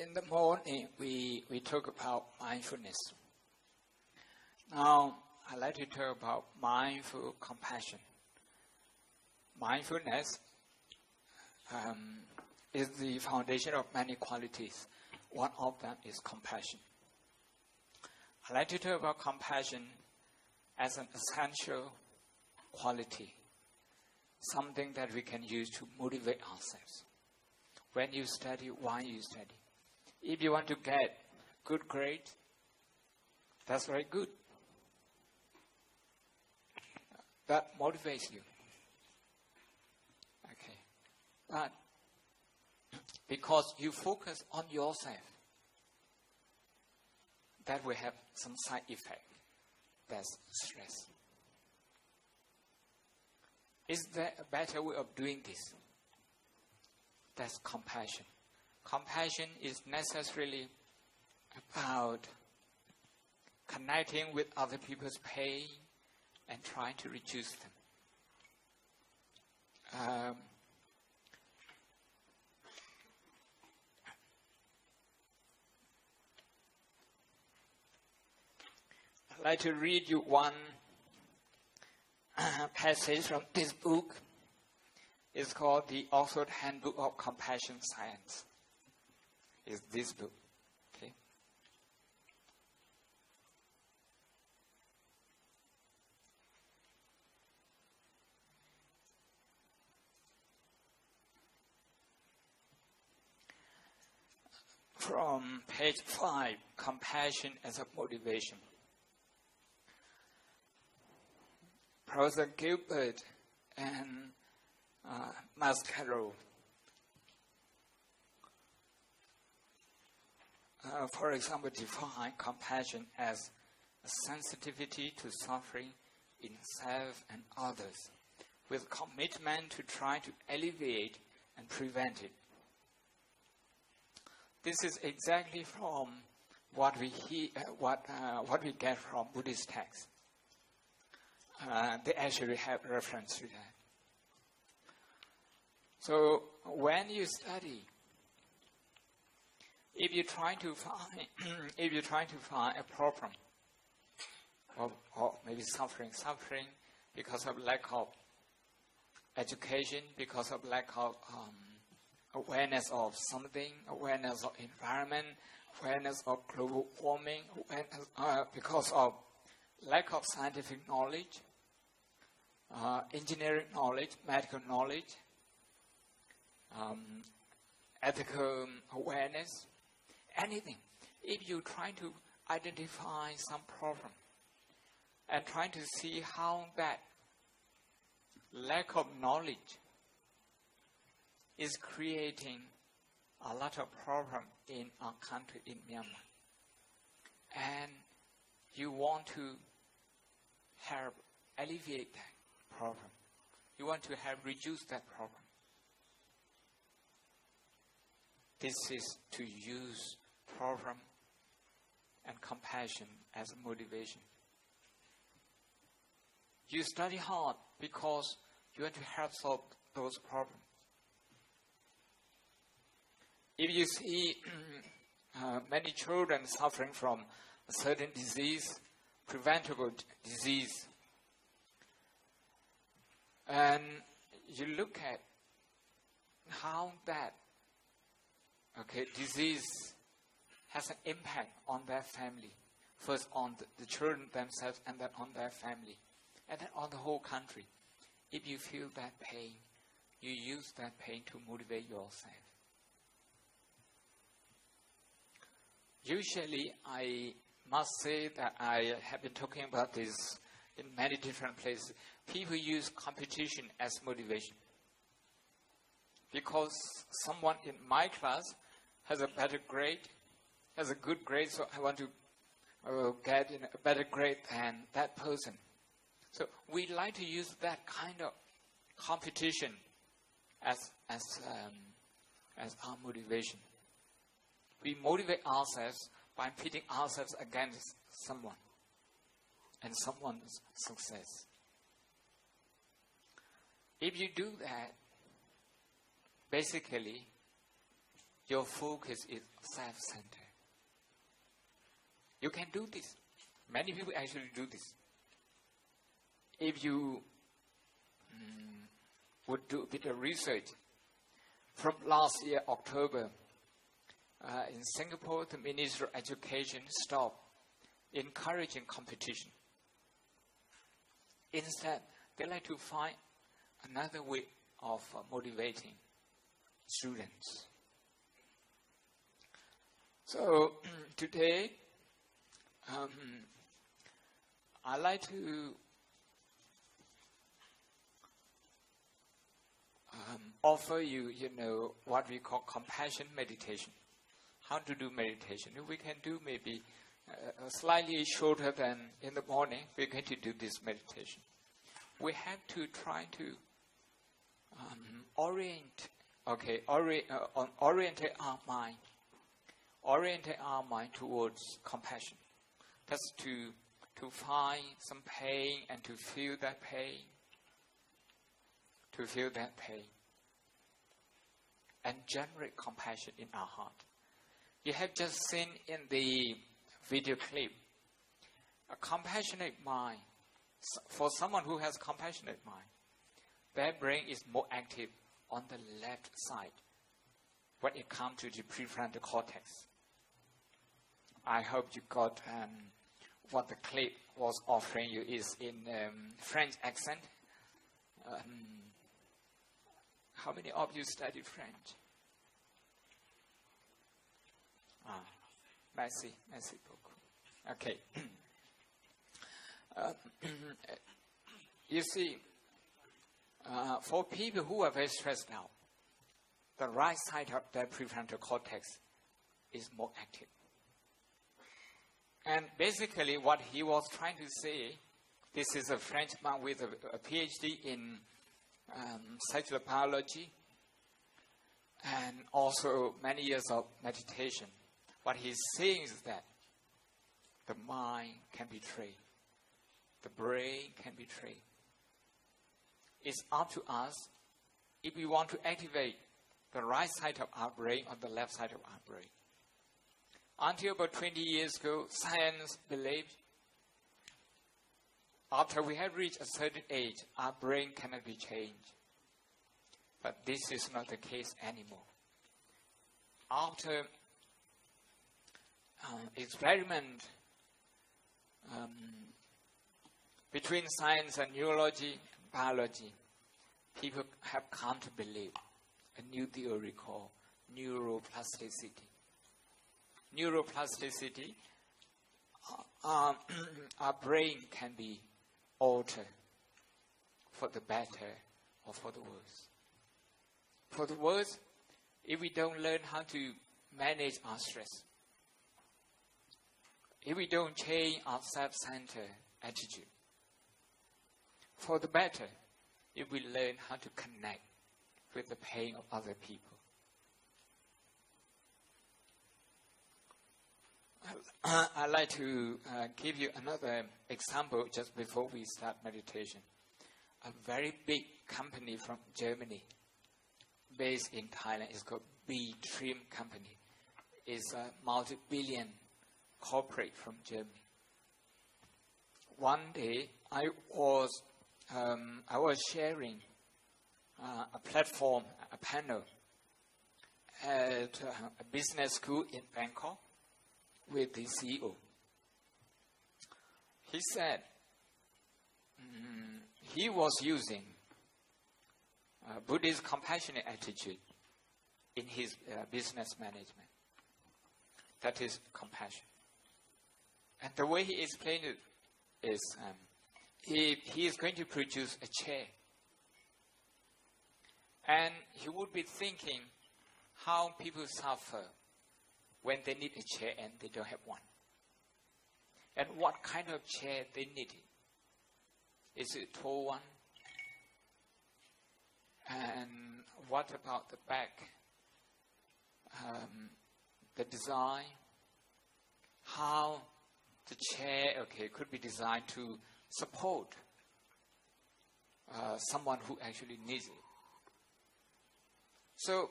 In the morning, we talk about mindfulness. Now, I'd like to talk about mindful compassion. Mindfulness is the foundation of many qualities. One of them is compassion. I'd like to talk about compassion as an essential quality, something that we can use to motivate ourselves. When you study, why you study? If you want to get good grades, that's very good. That motivates you. Okay. But because you focus on yourself, that will have some side effect. That's stress. Is there a better way of doing this? That's compassion. Compassion is necessarily about connecting with other people's pain and trying to reduce them. I'd like to read you one passage from this book. It's called The Oxford Handbook of Compassion Science. It's this book. Okay. From page 5, Compassion as a Motivation. Professor Gilbert and Mascaro, for example, define compassion as a sensitivity to suffering in self and others, with commitment to try to alleviate and prevent it. This is exactly from what we get from Buddhist texts. They actually have reference to that. So when you study, if you're trying to find a problem, or maybe suffering because of lack of education, because of lack of awareness of something, awareness of environment, awareness of global warming, because of lack of scientific knowledge, engineering knowledge, medical knowledge, ethical awareness, anything. If you try to identify some problem and trying to see how that lack of knowledge is creating a lot of problem in our country, in Myanmar, and you want to help alleviate that problem, you want to help reduce that problem, this is to use problem and compassion as a motivation. You study hard because you want to help solve those problems. If you see many children suffering from a certain disease, preventable disease, and you look at how that disease has an impact on their family, first on the children themselves, and then on their family, and then on the whole country. If you feel that pain, you use that pain to motivate yourself. Usually, I must say that I have been talking about this in many different places. People use competition as motivation. Because someone in my class has a better grade, has a good grade, so I want to get a better grade than that person. So we like to use that kind of competition as our motivation. We motivate ourselves by pitting ourselves against someone and someone's success. If you do that, basically, your focus is self-centered. You can do this. Many people actually do this. If you would do a bit of research, from last year, October, in Singapore, the Ministry of Education stopped encouraging competition. Instead, they like to find another way of motivating students. So today, I'd like to offer you, what we call compassion meditation. How to do meditation. We can do maybe slightly shorter than in the morning. We're going to do this meditation. We have to try to orientate our mind towards compassion. That's to find some pain and to feel that pain. To feel that pain. And generate compassion in our heart. You have just seen in the video clip, a compassionate mind. For someone who has compassionate mind, their brain is more active on the left side when it comes to the prefrontal cortex. I hope you got what the clip was offering you is in French accent. How many of you studied French? Merci beaucoup. Okay. You see, for people who are very stressed out, the right side of their prefrontal cortex is more active. And basically what he was trying to say, this is a Frenchman with a PhD in cellular biology and also many years of meditation. What he's saying is that the mind can be trained. The brain can be trained. It's up to us if we want to activate the right side of our brain or the left side of our brain. Until about 20 years ago, science believed after we have reached a certain age, our brain cannot be changed. But this is not the case anymore. After experiment between science and neurology and biology, people have come to believe a new theory called neuroplasticity. Neuroplasticity, our brain can be altered for the better or for the worse. For the worse, if we don't learn how to manage our stress, if we don't change our self-centered attitude. For the better, if we learn how to connect with the pain of other people. I'd like to give you another example just before we start meditation. A very big company from Germany, based in Thailand, is called B-Trim Company. It's a multi-billion corporate from Germany. One day, I was sharing a platform, a panel at a business school in Bangkok with the CEO. He said he was using Buddhist compassionate attitude in his business management. That is compassion. And the way he explained it is he is going to produce a chair. And he would be thinking how people suffer when they need a chair and they don't have one. And what kind of chair they need. Is it a tall one? And what about the back? The design? How the chair, could be designed to support someone who actually needs it. So,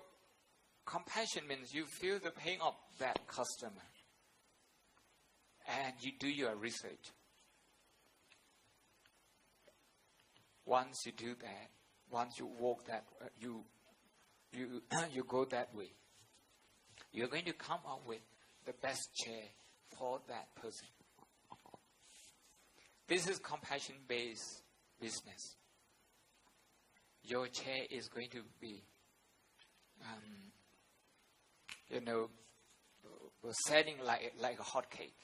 compassion means you feel the pain of that customer. And you do your research. Once you do that, once you walk that, you go that way, you're going to come up with the best chair for that person. This is compassion-based business. Your chair is going to be, selling like a hot cake,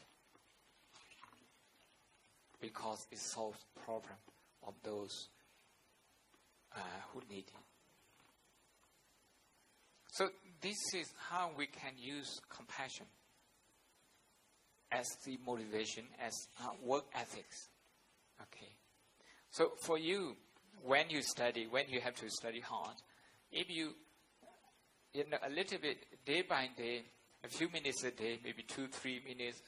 because it solves the problem of those who need it. So this is how we can use compassion as the motivation, as work ethics. Okay. So for you, when you have to study hard, if you a little bit, day by day, a few minutes a day, maybe 2-3 minutes,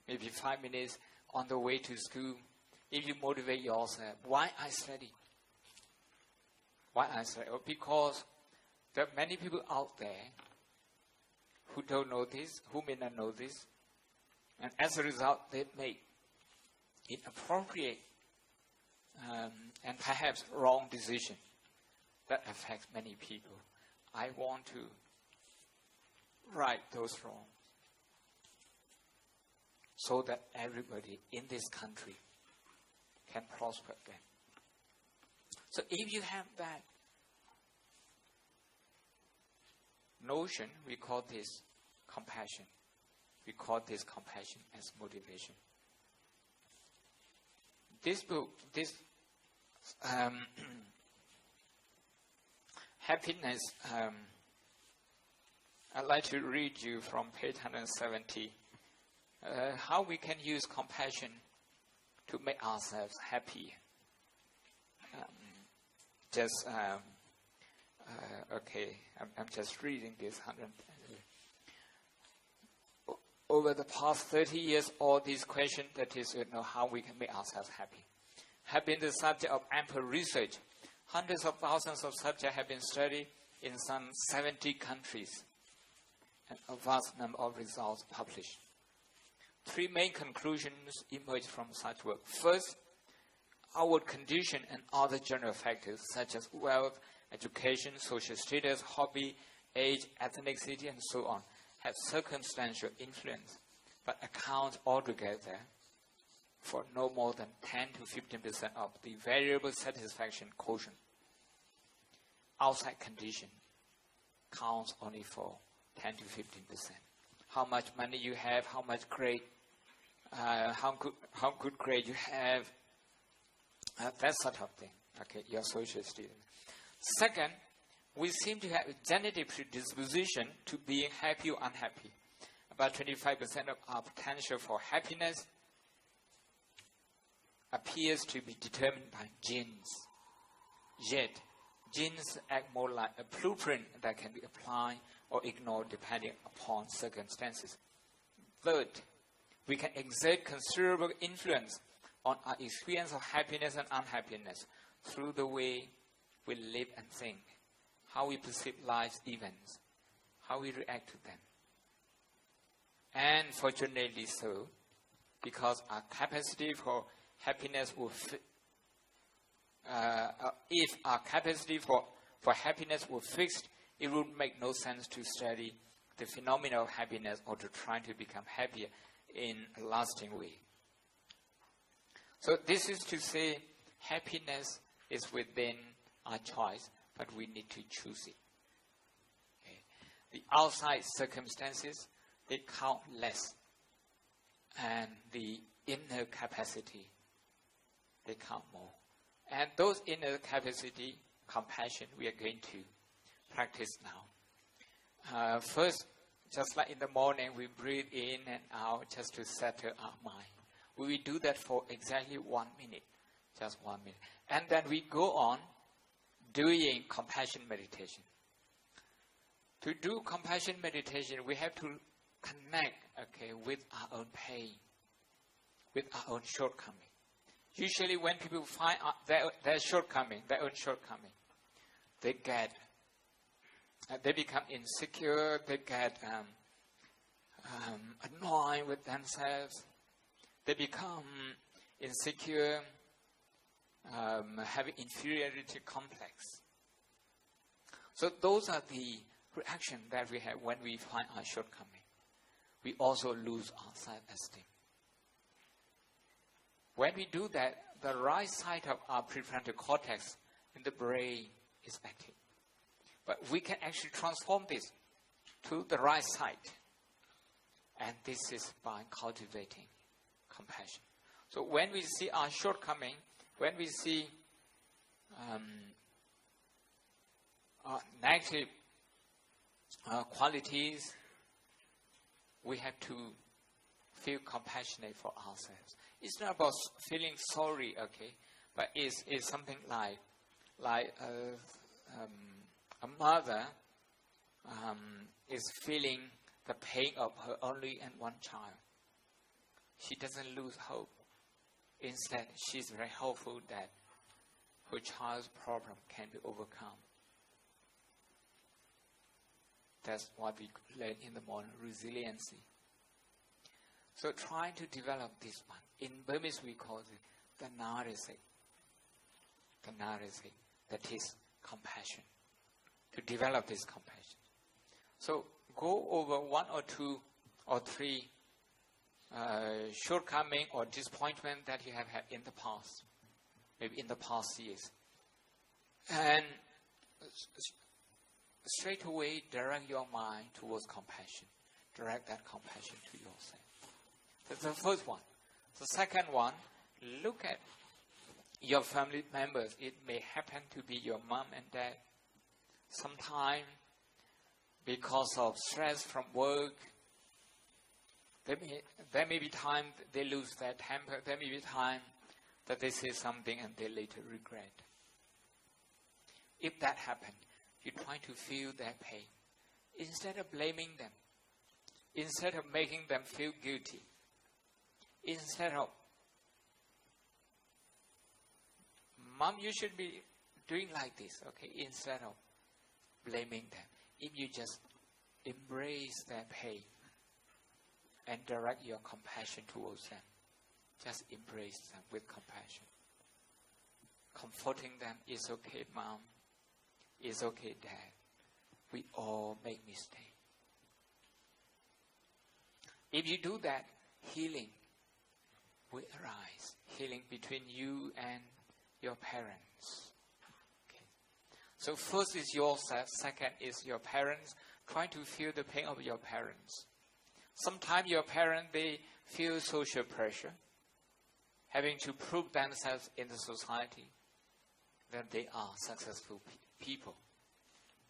maybe 5 minutes on the way to school, if you motivate yourself, why I study? Why I study? Because there are many people out there who don't know this, who may not know this, and as a result, they make inappropriate and perhaps wrong decision that affects many people. I want to right those wrongs so that everybody in this country can prosper again. So if you have that notion, we call this compassion. We call this compassion as motivation. This book, happiness, I'd like to read you from page 170. How we can use compassion to make ourselves happy. I'm just reading this. Over the past 30 years, all these questions, that is, how we can make ourselves happy, have been the subject of ample research. Hundreds of thousands of subjects have been studied in some 70 countries, and a vast number of results published. 3 main conclusions emerge from such work. First, outward condition and other general factors such as wealth, education, social status, hobby, age, ethnicity, and so on have circumstantial influence, but account altogether for no more than 10 to 15% of the variable satisfaction quotient. Outside condition counts only for 10 to 15%. How much money you have, how much grade, how good grade you have, that sort of thing. Okay, your social status. Second, we seem to have a genetic predisposition to being happy or unhappy. About 25% of our potential for happiness appears to be determined by genes. Yet, genes act more like a blueprint that can be applied or ignored depending upon circumstances. Third, we can exert considerable influence on our experience of happiness and unhappiness through the way we live and think, how we perceive life's events, how we react to them. And fortunately so, because our capacity for happiness if our capacity for happiness were fixed, it would make no sense to study the phenomena of happiness or to try to become happier in a lasting way. So this is to say, happiness is within our choice, but we need to choose it. Okay. The outside circumstances, they count less. And the inner capacity, they count more. And those inner capacity, compassion, we are going to practice now. First, just like in the morning, we breathe in and out just to settle our mind. We will do that for exactly 1 minute, just 1 minute. And then we go on doing compassion meditation. To do compassion meditation, we have to connect, with our own pain, with our own shortcoming. Usually when people find their own shortcoming, they get they become insecure, they get annoyed with themselves, they become insecure, having inferiority complex. So those are the reactions that we have when we find our shortcoming. We also lose our self-esteem. When we do that, the right side of our prefrontal cortex in the brain is active. But we can actually transform this to the right side. And this is by cultivating compassion. So when we see our shortcoming, when we see negative qualities, we have to feel compassionate for ourselves. It's not about feeling sorry, okay, but it's something like a mother is feeling the pain of her only and one child. She doesn't lose hope. Instead, she's very hopeful that her child's problem can be overcome. That's what we learn in the morning, resiliency. So trying to develop this one. In Burmese we call it dhanarese. Dhanarese, that is compassion. To develop this compassion. So go over one or two or three shortcoming or disappointment that you have had in the past. Maybe in the past years. And straight away direct your mind towards compassion. Direct that compassion to yourself. That's the first one. The second one, look at your family members. It may happen to be your mom and dad. Sometimes, because of stress from work, there may be time they lose their temper. There may be time that they say something and they later regret. If that happened, you try to feel their pain. Instead of blaming them, instead of making them feel guilty, instead of, Mom, you should be doing like this, okay? Instead of blaming them, if you just embrace their pain and direct your compassion towards them, just embrace them with compassion. Comforting them, it's okay, Mom. It's okay, Dad. We all make mistakes. If you do that, healing will arise. Healing between you and your parents. Okay. So first is yourself. Second is your parents. Trying to feel the pain of your parents. Sometimes your parents, they feel social pressure, having to prove themselves in the society that they are successful people.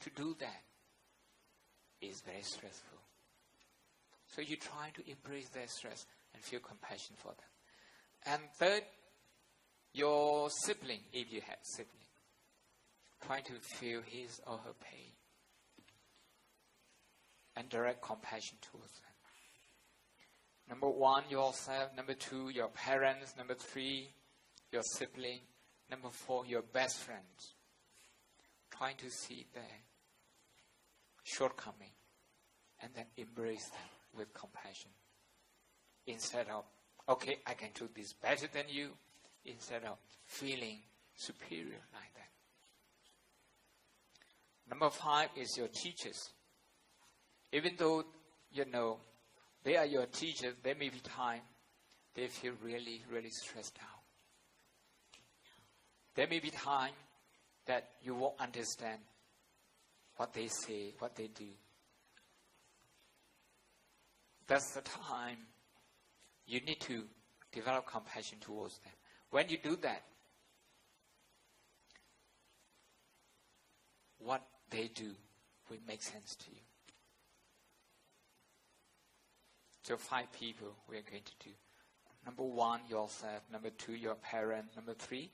To do that is very stressful. So you try to embrace their stress and feel compassion for them. And third, your sibling, if you have sibling, try to feel his or her pain and direct compassion towards them. Number one, yourself. Number two, your parents. Number three, your sibling. Number four, your best friends. Trying to see their shortcoming and then embrace them with compassion. Instead of, okay, I can do this better than you. Instead of feeling superior like that. Number five is your teachers. Even though, they are your teachers, there may be time they feel really, really stressed out. There may be time that you won't understand what they say, what they do. That's the time you need to develop compassion towards them. When you do that, what they do will make sense to you. So 5 people we are going to do. Number 1, yourself. Number 2, your parent. Number 3,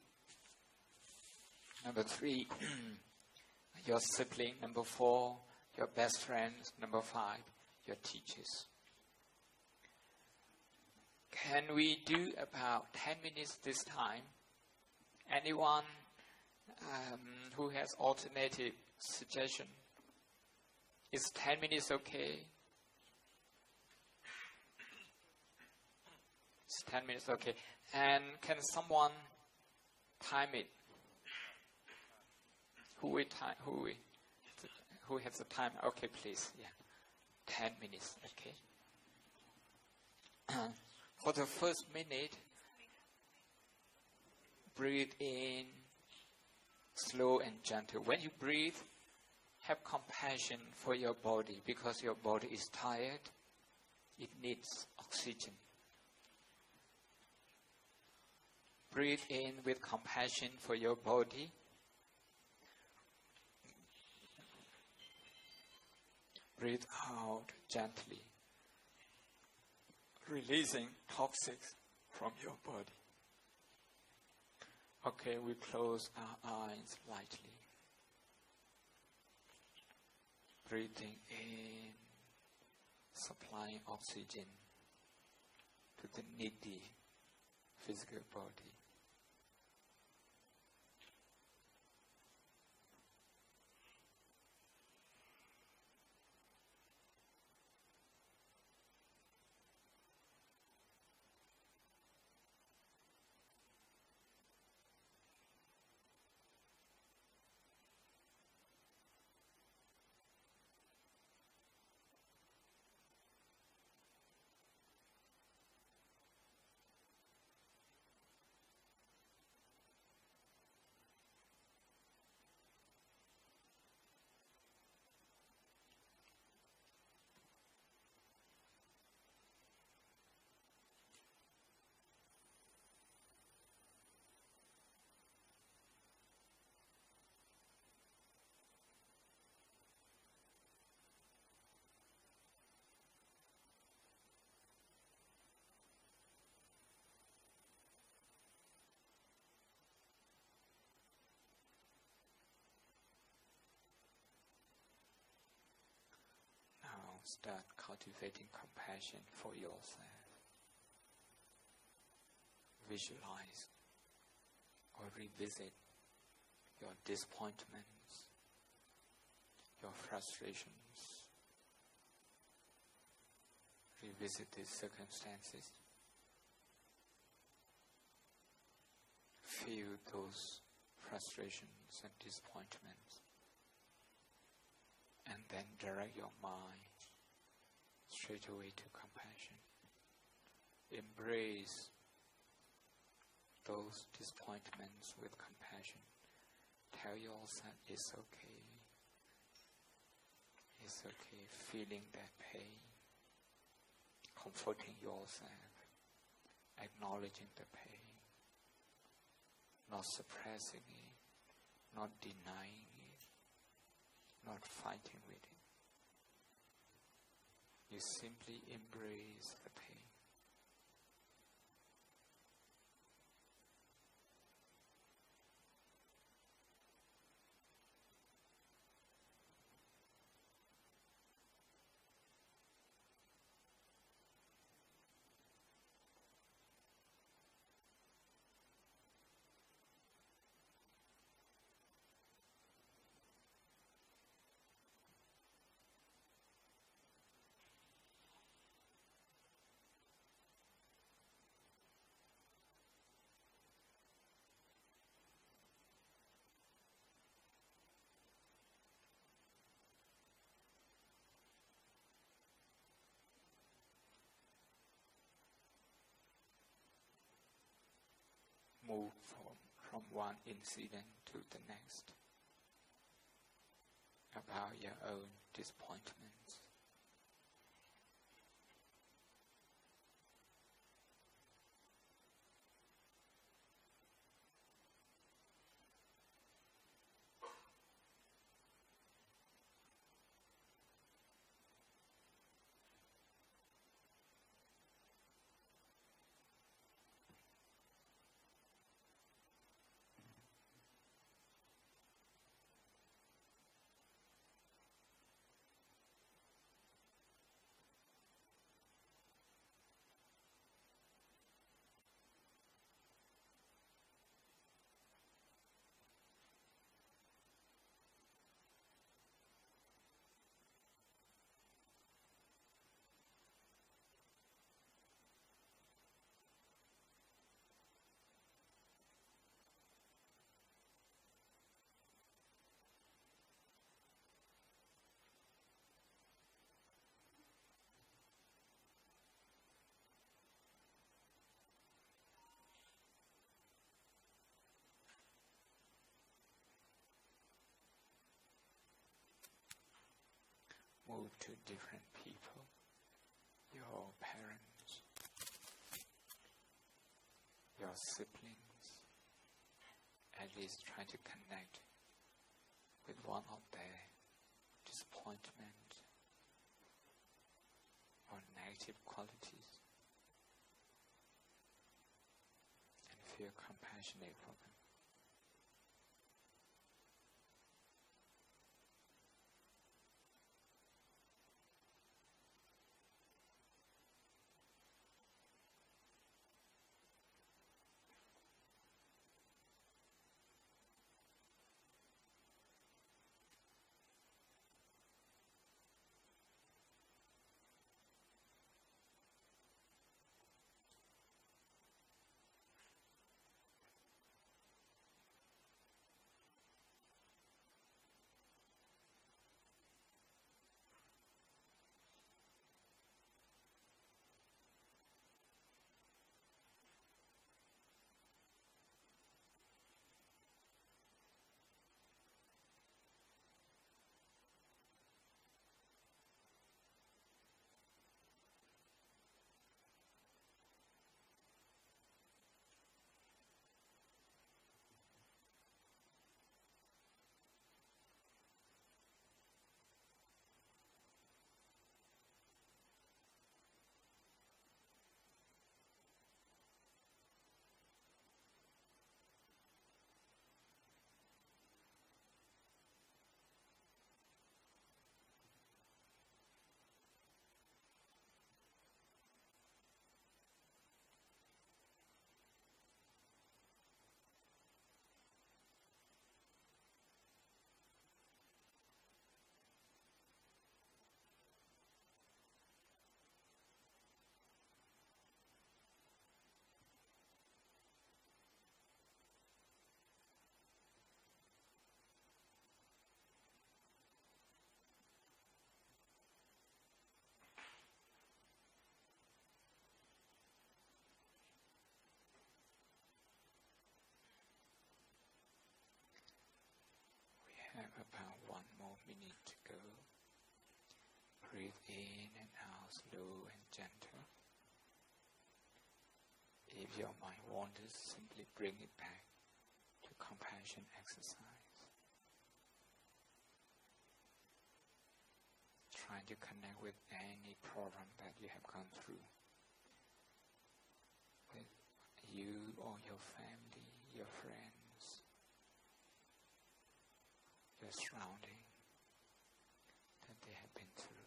your sibling. Number 4, your best friends. Number 5, your teachers. Can we do about 10 minutes this time? Anyone who has alternative suggestion? Is 10 minutes okay? It's 10 minutes okay. And can someone time it? Who has the time? Okay, please. Yeah. 10 minutes, okay. For the first minute, breathe in slow and gentle. When you breathe, have compassion for your body because your body is tired. It needs oxygen. Breathe in with compassion for your body. Breathe out gently, releasing toxins from your body. Okay, we close our eyes lightly. Breathing in, supplying oxygen to the needy physical body. Start cultivating compassion for yourself. Visualize or revisit your disappointments, your frustrations. Revisit these circumstances. Feel those frustrations and disappointments. And then direct your mind straight away to compassion. Embrace those disappointments with compassion. Tell yourself it's okay. It's okay. Feeling that pain. Comforting yourself. Acknowledging the pain. Not suppressing it. Not denying it. Not fighting with it. You simply embrace the pain. Move from one incident to the next about your own disappointments. to different people, your parents, your siblings, at least try to connect with one of their disappointment or negative qualities and feel compassionate for them. About 1 more minute to go. Breathe in and out slow and gentle. If your mind wanders, simply bring it back to compassion exercise. Trying to connect with any problem that you have gone through. With you or your family, your friends, your surrounding that they have been through.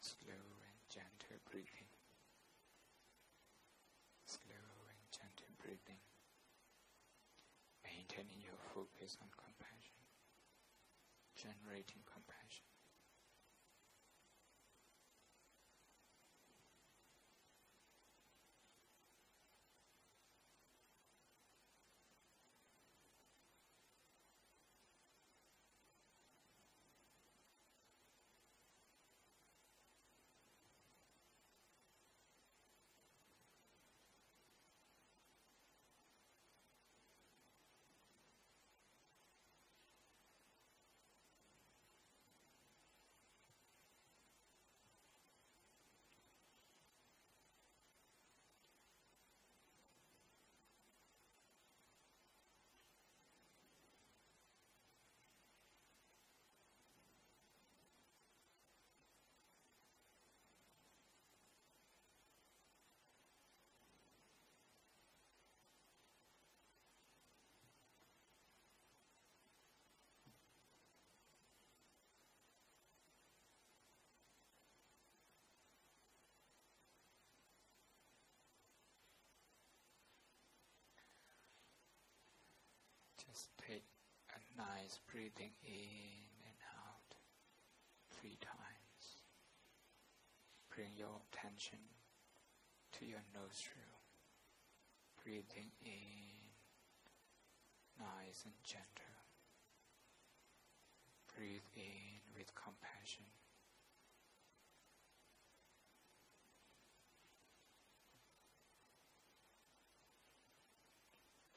Slow and gentle breathing. Slow and gentle breathing. Maintaining your focus on compassion. Generating compassion. Just take a nice breathing in and out 3 times. Bring your attention to your nostril. Breathing in, nice and gentle. Breathe in with compassion.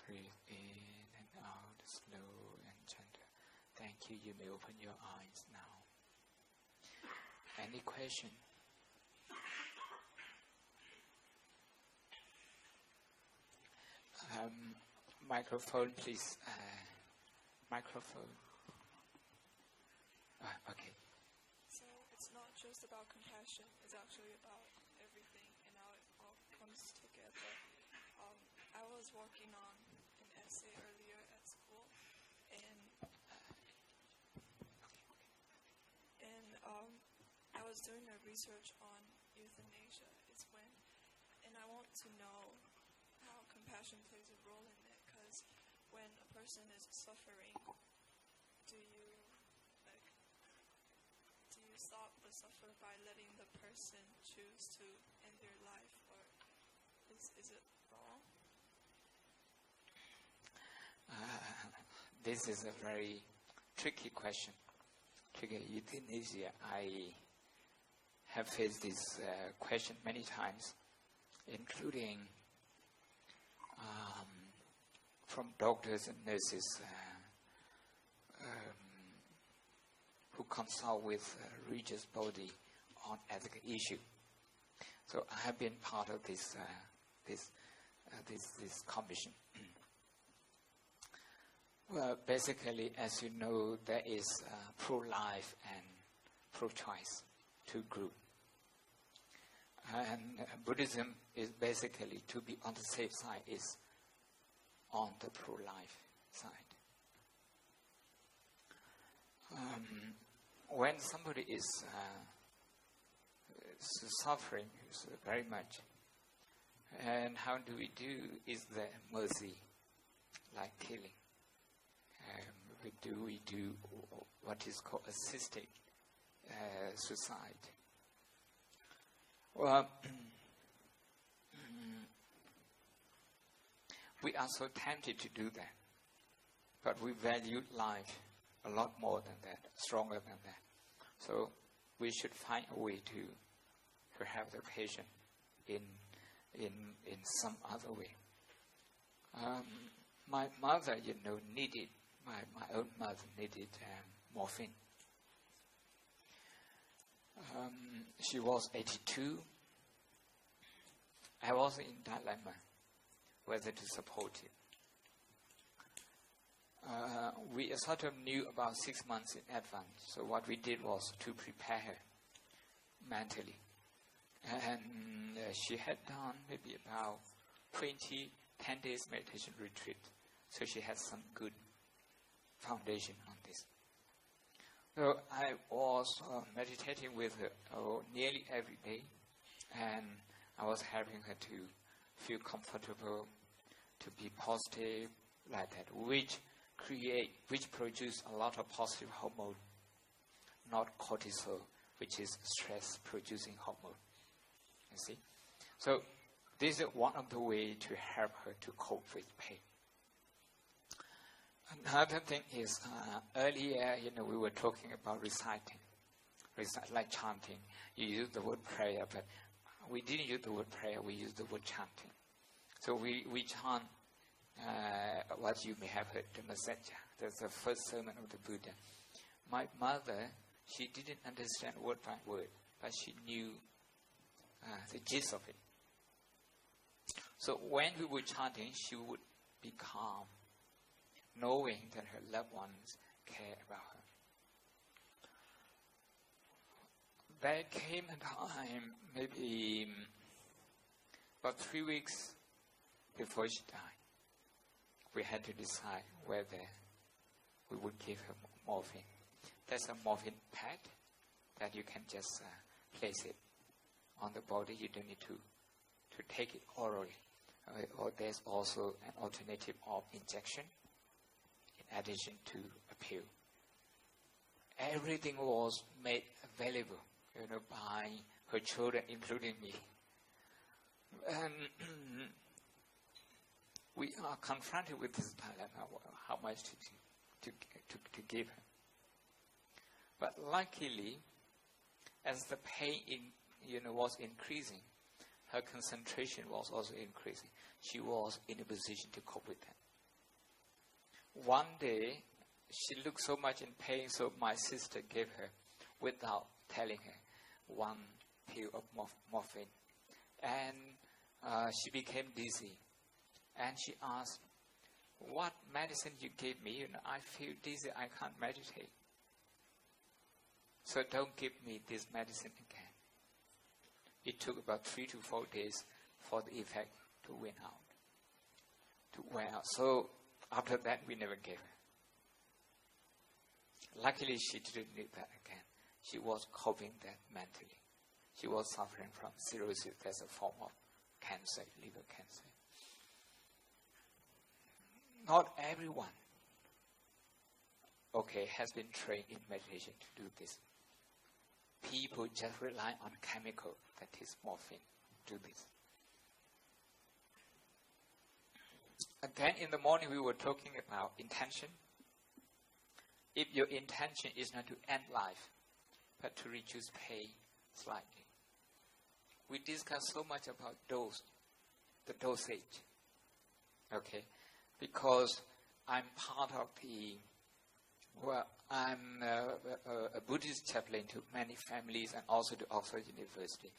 Breathe in and out, slow and gentle. Thank you. You may open your eyes now. Any question? Microphone, please. Microphone. Okay. So it's not just about compassion, it's actually about everything and how it all comes together. I was working on an essay earlier at school and I was doing a research on euthanasia. And I want to know how compassion plays a role in it, because when a person is suffering, do you stop the suffer by letting the person choose to end their life, or is it wrong? This is a very tricky question. Euthanasia, I have faced this question many times, including from doctors and nurses who consult with religious body on ethical issue. So I have been part of this commission. Well, basically, as you know, there is pro-life and pro-choice, 2 groups. And Buddhism is basically, to be on the safe side, is on the pro-life side. When somebody is suffering very much, and how do we do? Is there mercy, like killing? We do what is called assisted suicide. Well, we are so tempted to do that, but we value life a lot more than that, stronger than that. So we should find a way to have the patient in some other way. My mother, needed, my own mother needed morphine. She was 82. I was in dilemma whether to support it. We sort of knew about 6 months in advance. So what we did was to prepare her mentally. And she had done maybe about 10 days meditation retreat. So she had some good foundation on this. So I was meditating with her nearly every day. And I was helping her to feel comfortable, to be positive, like that, which produce a lot of positive hormone, not cortisol, which is stress-producing hormone. You see? So this is one of the ways to help her to cope with pain. Another thing is, earlier, we were talking about reciting, like chanting. You use the word prayer, but we didn't use the word prayer, we used the word chanting. So we chant what you may have heard, Dhamma. That's the first sermon of the Buddha. My mother, she didn't understand word by word, but she knew the gist of it. So when we were chanting, she would be calm, knowing that her loved ones care about her. There came a time, maybe about 3 weeks before she died, we had to decide whether we would give her morphine. There's a morphine pad that you can just place it on the body. You don't need to take it orally. Or there's also an alternative of injection. addition to appeal. Everything was made available, by her children, including me. And we are confronted with this dilemma, how much to give her. But luckily, as the pain was increasing, her concentration was also increasing. She was in a position to cope with that. One day, she looked so much in pain, so my sister gave her, without telling her, one pill of morphine. And she became dizzy. And she asked, "What medicine you gave me? I feel dizzy, I can't meditate. So don't give me this medicine again." It took about 3 to 4 days for the effect to wear out. So after that, we never gave her. Luckily, she didn't need that again. She was coping that mentally. She was suffering from cirrhosis. That's a form of cancer, liver cancer. Not everyone, has been trained in meditation to do this. People just rely on chemical, that is morphine, to do this. Again, in the morning, we were talking about intention. If your intention is not to end life, but to reduce pain slightly. We discussed so much about the dosage. Because I'm part of I'm a Buddhist chaplain to many families and also to Oxford University.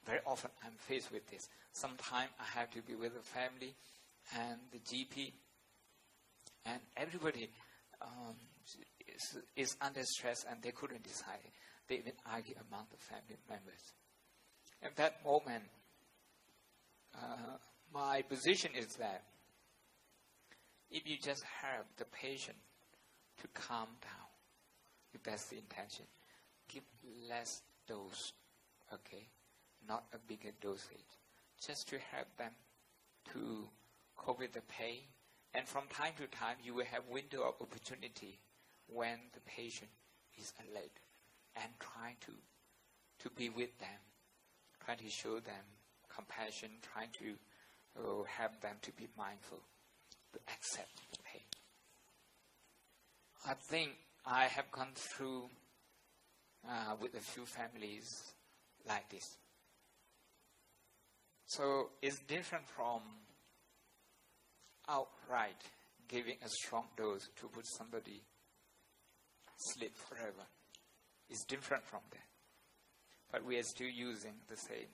Very often I'm faced with this. Sometimes I have to be with the family and the GP, and everybody is under stress and they couldn't decide. They even argue among the family members. At that moment, my position is that if you just help the patient to calm down, if that's the intention, give less dose, not a bigger dosage, just to help them to cope with the pain. And from time to time, you will have window of opportunity when the patient is alert, and try to be with them, try to show them compassion, try to help them to be mindful, to accept the pain. I think I have gone through with a few families like this. So it's different from outright giving a strong dose to put somebody sleep forever. It's different from that. But we are still using the same,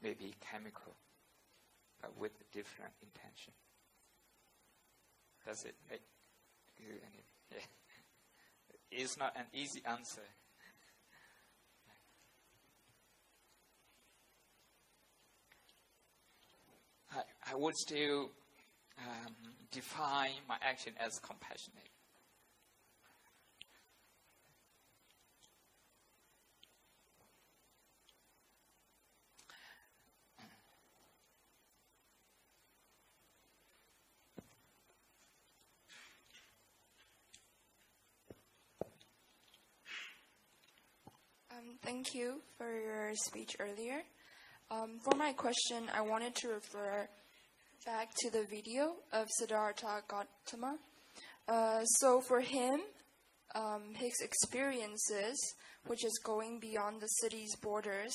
maybe chemical, but with a different intention. Does it make you any? Yeah. It's not an easy answer. I would still define my action as compassionate. Thank you for your speech earlier. For my question, I wanted to refer back to the video of Siddhartha Gautama. So for him, his experiences, which is going beyond the city's borders,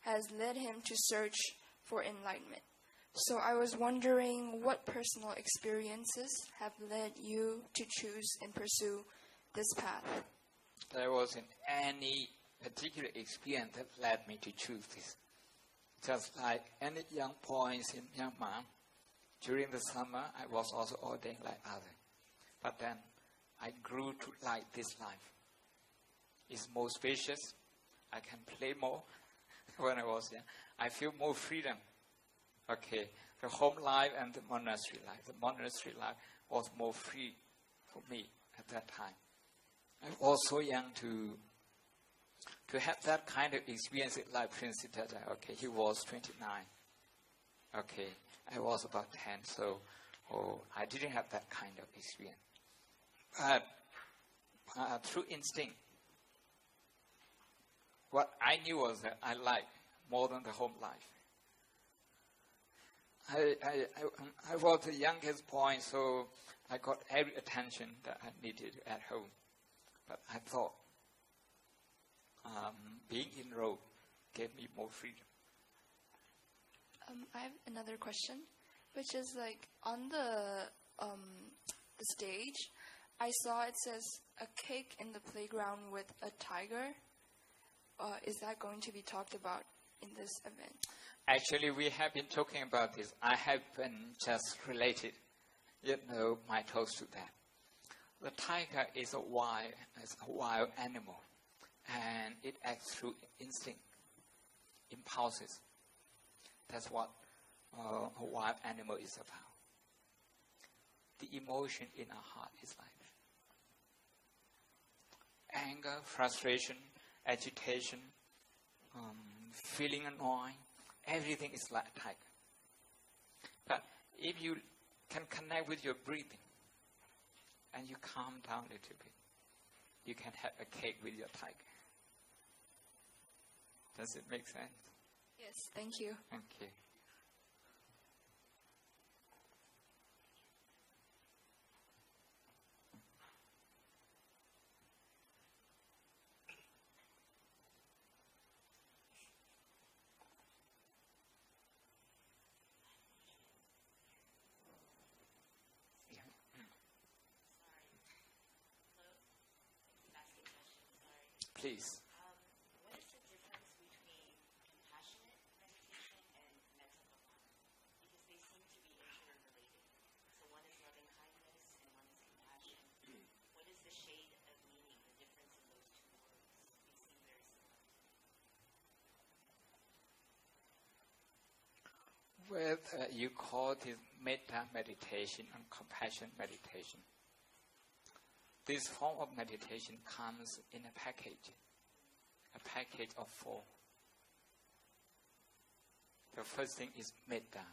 has led him to search for enlightenment. So I was wondering what personal experiences have led you to choose and pursue this path? There wasn't any particular experience that led me to choose this. Just like any young boys in Myanmar, during the summer, I was also ordained like others. But then I grew to like this life. It's more spacious. I can play more. When I was young, I feel more freedom. The home life and the monastery life. The monastery life was more free for me at that time. I was so young to have that kind of experience like Prince Siddhartha. He was 29. I was about 10, so I didn't have that kind of experience. But through instinct, what I knew was that I liked more than the home life. I was the youngest boy, so I got every attention that I needed at home. But I thought being in Rome gave me more freedom. I have another question, which is like on the stage, I saw it says a cake in the playground with a tiger. Is that going to be talked about in this event? Actually, we have been talking about this. I have been just related, my thoughts to that. The tiger is a wild animal, and it acts through instinct, impulses. That's what a wild animal is about. The emotion in our heart is like that. Anger, frustration, agitation, feeling annoying, everything is like a tiger. But if you can connect with your breathing and you calm down a little bit, you can have a cake with your tiger. Does it make sense? Yes, thank you. Thank you. Please. What is the difference between compassionate meditation and metta? Because they seem to be interrelated. So one is loving kindness and one is compassion. What is the shade of meaning, the difference in those two words? They seem very similar. Whether you call this metta meditation and compassion meditation, this form of meditation comes in a package of 4. The first thing is metta,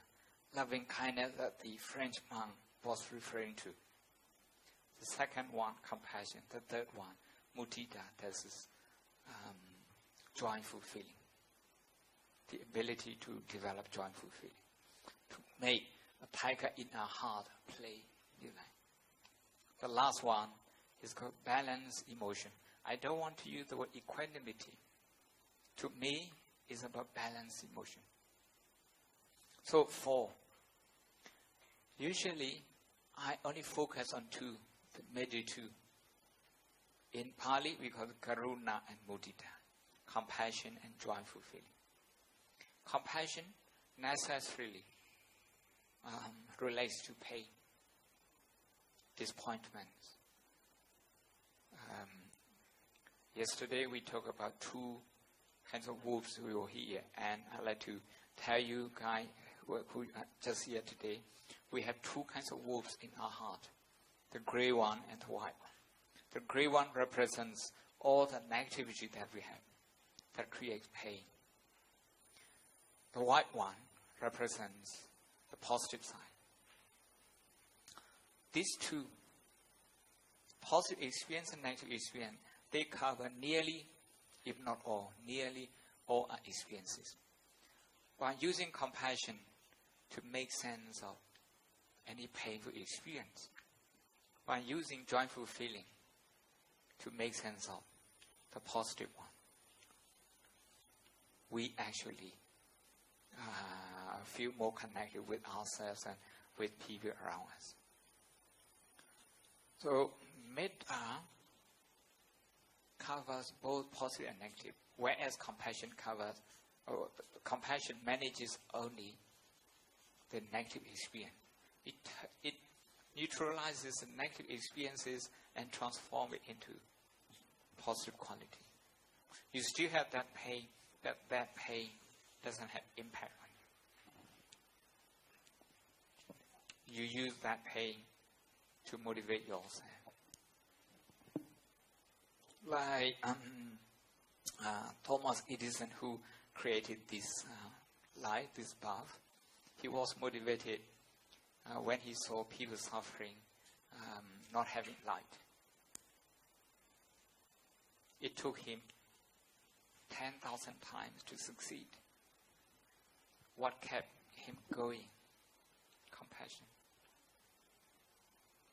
loving kindness that the French monk was referring to. The second one, compassion. The third one, mudita, that is joyful feeling. The ability to develop joyful feeling. To make a tiger in our heart play. The last one is called balanced emotion. I don't want to use the word equanimity. To me, it's about balanced emotion. So 4. Usually, I only focus on 2, the middle 2. In Pali, we call it karuna and mudita, compassion and joyful feeling. Compassion necessarily relates to pain, disappointments. Yesterday we talked about 2 kinds of wolves we were here, and I'd like to tell you guys who are just here today, we have 2 kinds of wolves in our heart, the gray one and the white one. The gray one represents all the negativity that we have that creates pain. The white one represents the positive side. These 2, positive experience and negative experience, they cover nearly, if not all, nearly all our experiences. By using compassion to make sense of any painful experience, by using joyful feeling to make sense of the positive one, we actually feel more connected with ourselves and with people around us. So, metta covers both positive and negative, whereas compassion manages only the negative experience. It neutralizes the negative experiences and transforms it into positive quality. You still have that pain, but that pain doesn't have impact on you. You use that pain to motivate yourself. Like Thomas Edison, who created this light, this bulb, he was motivated when he saw people suffering, not having light. It took him 10,000 times to succeed. What kept him going? Compassion.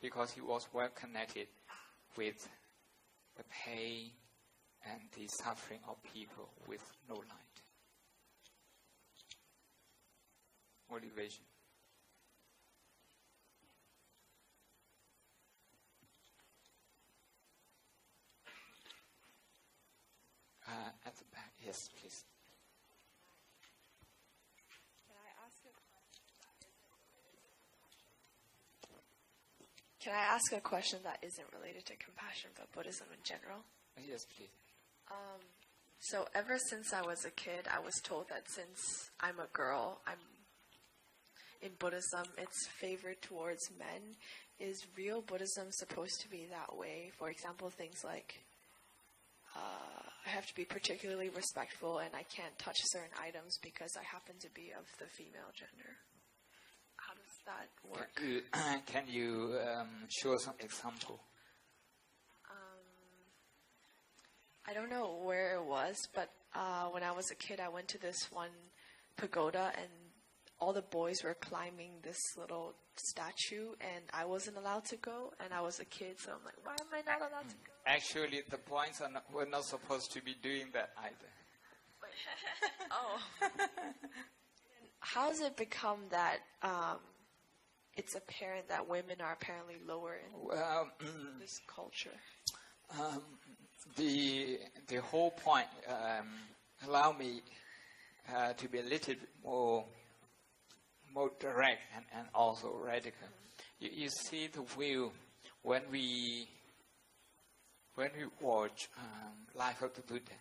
Because he was well connected with the pain and the suffering of people with no light. Motivation. At the back, yes, please. Can I ask a question that isn't related to compassion, but Buddhism in general? Yes, please. So ever since I was a kid, I was told that since I'm a girl, in Buddhism, it's favored towards men. Is real Buddhism supposed to be that way? For example, things like I have to be particularly respectful and I can't touch certain items because I happen to be of the female gender. How does that work? Can you show some example? I don't know where it was, but when I was a kid, I went to this one pagoda and all the boys were climbing this little statue and I wasn't allowed to go, and I was a kid, so I'm like, why am I not allowed to go? Actually, the boys were not supposed to be doing that either. Oh. How has it become that it's apparent that women are apparently lower in this culture? The whole point, allow me to be a little bit more direct and also radical. You see the wheel when we watch Life of the Buddha,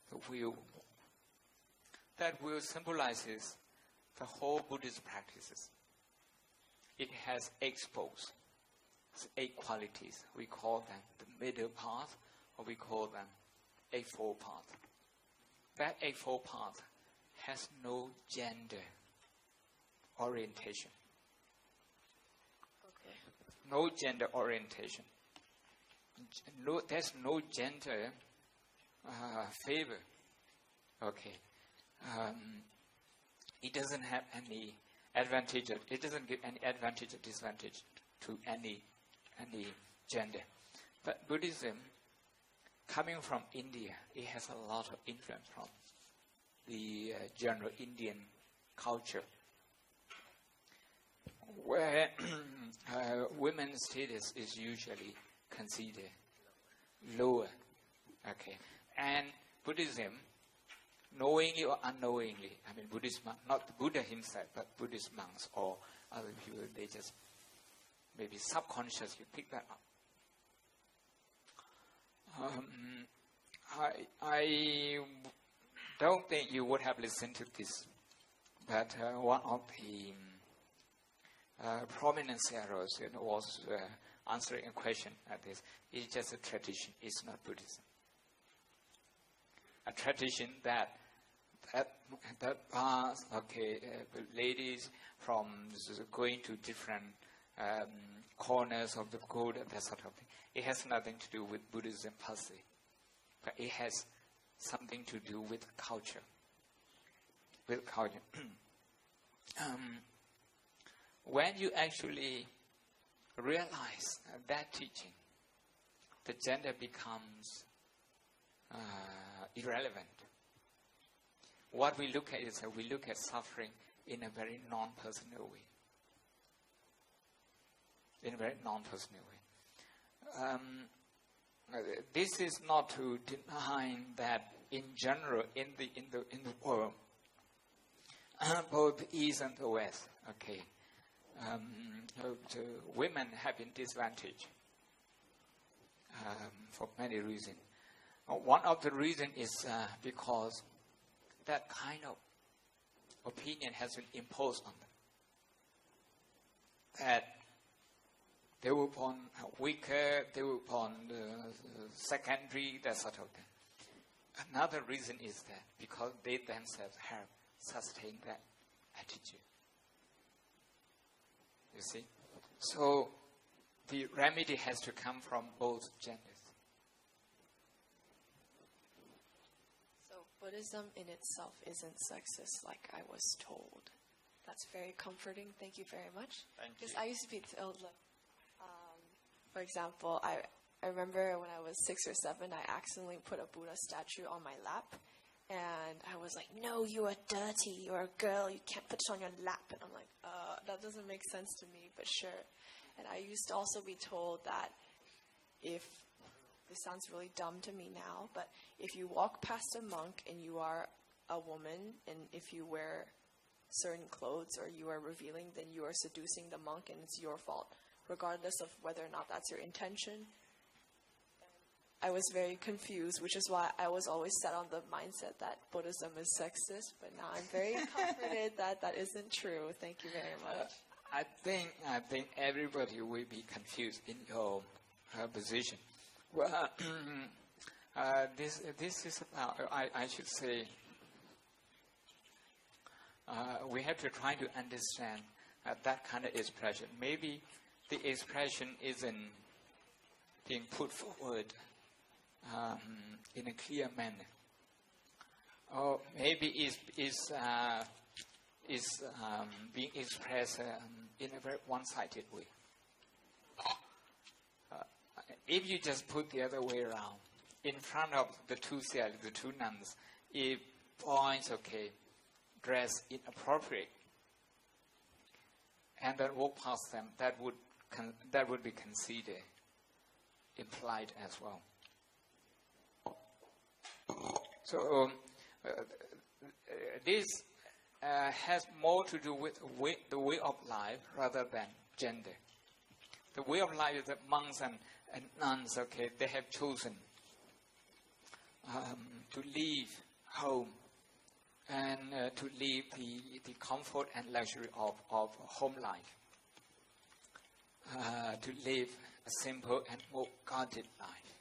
the wheel. That wheel symbolizes the whole Buddhist practices. It has 8 spokes, 8 qualities. We call them the middle path, or we call them Eightfold Path. That Eightfold Path has no gender orientation. Okay. No gender orientation. There's no gender favor. Okay. It doesn't have any advantage. It doesn't give any advantage or disadvantage to any gender. But Buddhism, coming from India, it has a lot of influence from the general Indian culture, where women's status is usually considered lower. Okay. And Buddhism, knowingly or unknowingly, I mean Buddhist monk, not the Buddha himself, but Buddhist monks or other people, they just maybe subconsciously pick that up. I don't think you would have listened to this, but one of the prominent scholars was answering a question like this. It's just a tradition. It's not Buddhism. A tradition that path, ladies from going to different corners of the code and that sort of thing. It has nothing to do with Buddhism per se, but it has something to do with culture. With culture. When you actually realize that teaching, the gender becomes irrelevant. What we look at is that we look at suffering in a very non-personal way. In a very non-personal way. This is not to deny that in general in the world, both the East and the West, the women have been disadvantaged for many reasons. One of the reasons is because that kind of opinion has been imposed on them. That they were born weaker, they were born secondary, that sort of thing. Another reason is that because they themselves have sustained that attitude. You see? So the remedy has to come from both genders. Buddhism in itself isn't sexist like I was told. That's very comforting. Thank you very much. Thank Because you. I used to be told, for example, I remember when I was 6 or 7, I accidentally put a Buddha statue on my lap. And I was like, no, you are dirty. You're a girl. You can't put it on your lap. And I'm like, that doesn't make sense to me, but sure. And I used to also be told that if, this sounds really dumb to me now, but if you walk past a monk and you are a woman, and if you wear certain clothes or you are revealing, then you are seducing the monk and it's your fault, regardless of whether or not that's your intention. I was very confused, which is why I was always set on the mindset that Buddhism is sexist, but now I'm very comforted that that isn't true. Thank you very much. I think everybody will be confused in your position. Well, this is about, I should say, we have to try to understand that kind of expression. Maybe the expression isn't being put forward in a clear manner, or maybe is being expressed in a very one-sided way. If you just put the other way around, in front of the two cells, the two nuns, if boys, dress inappropriate, and then walk past them, that would be considered implied as well. So this has more to do with the way of life rather than gender. The way of life is that monks and nuns, they have chosen to leave home and to leave the comfort and luxury of home life, to live a simple and more guarded life.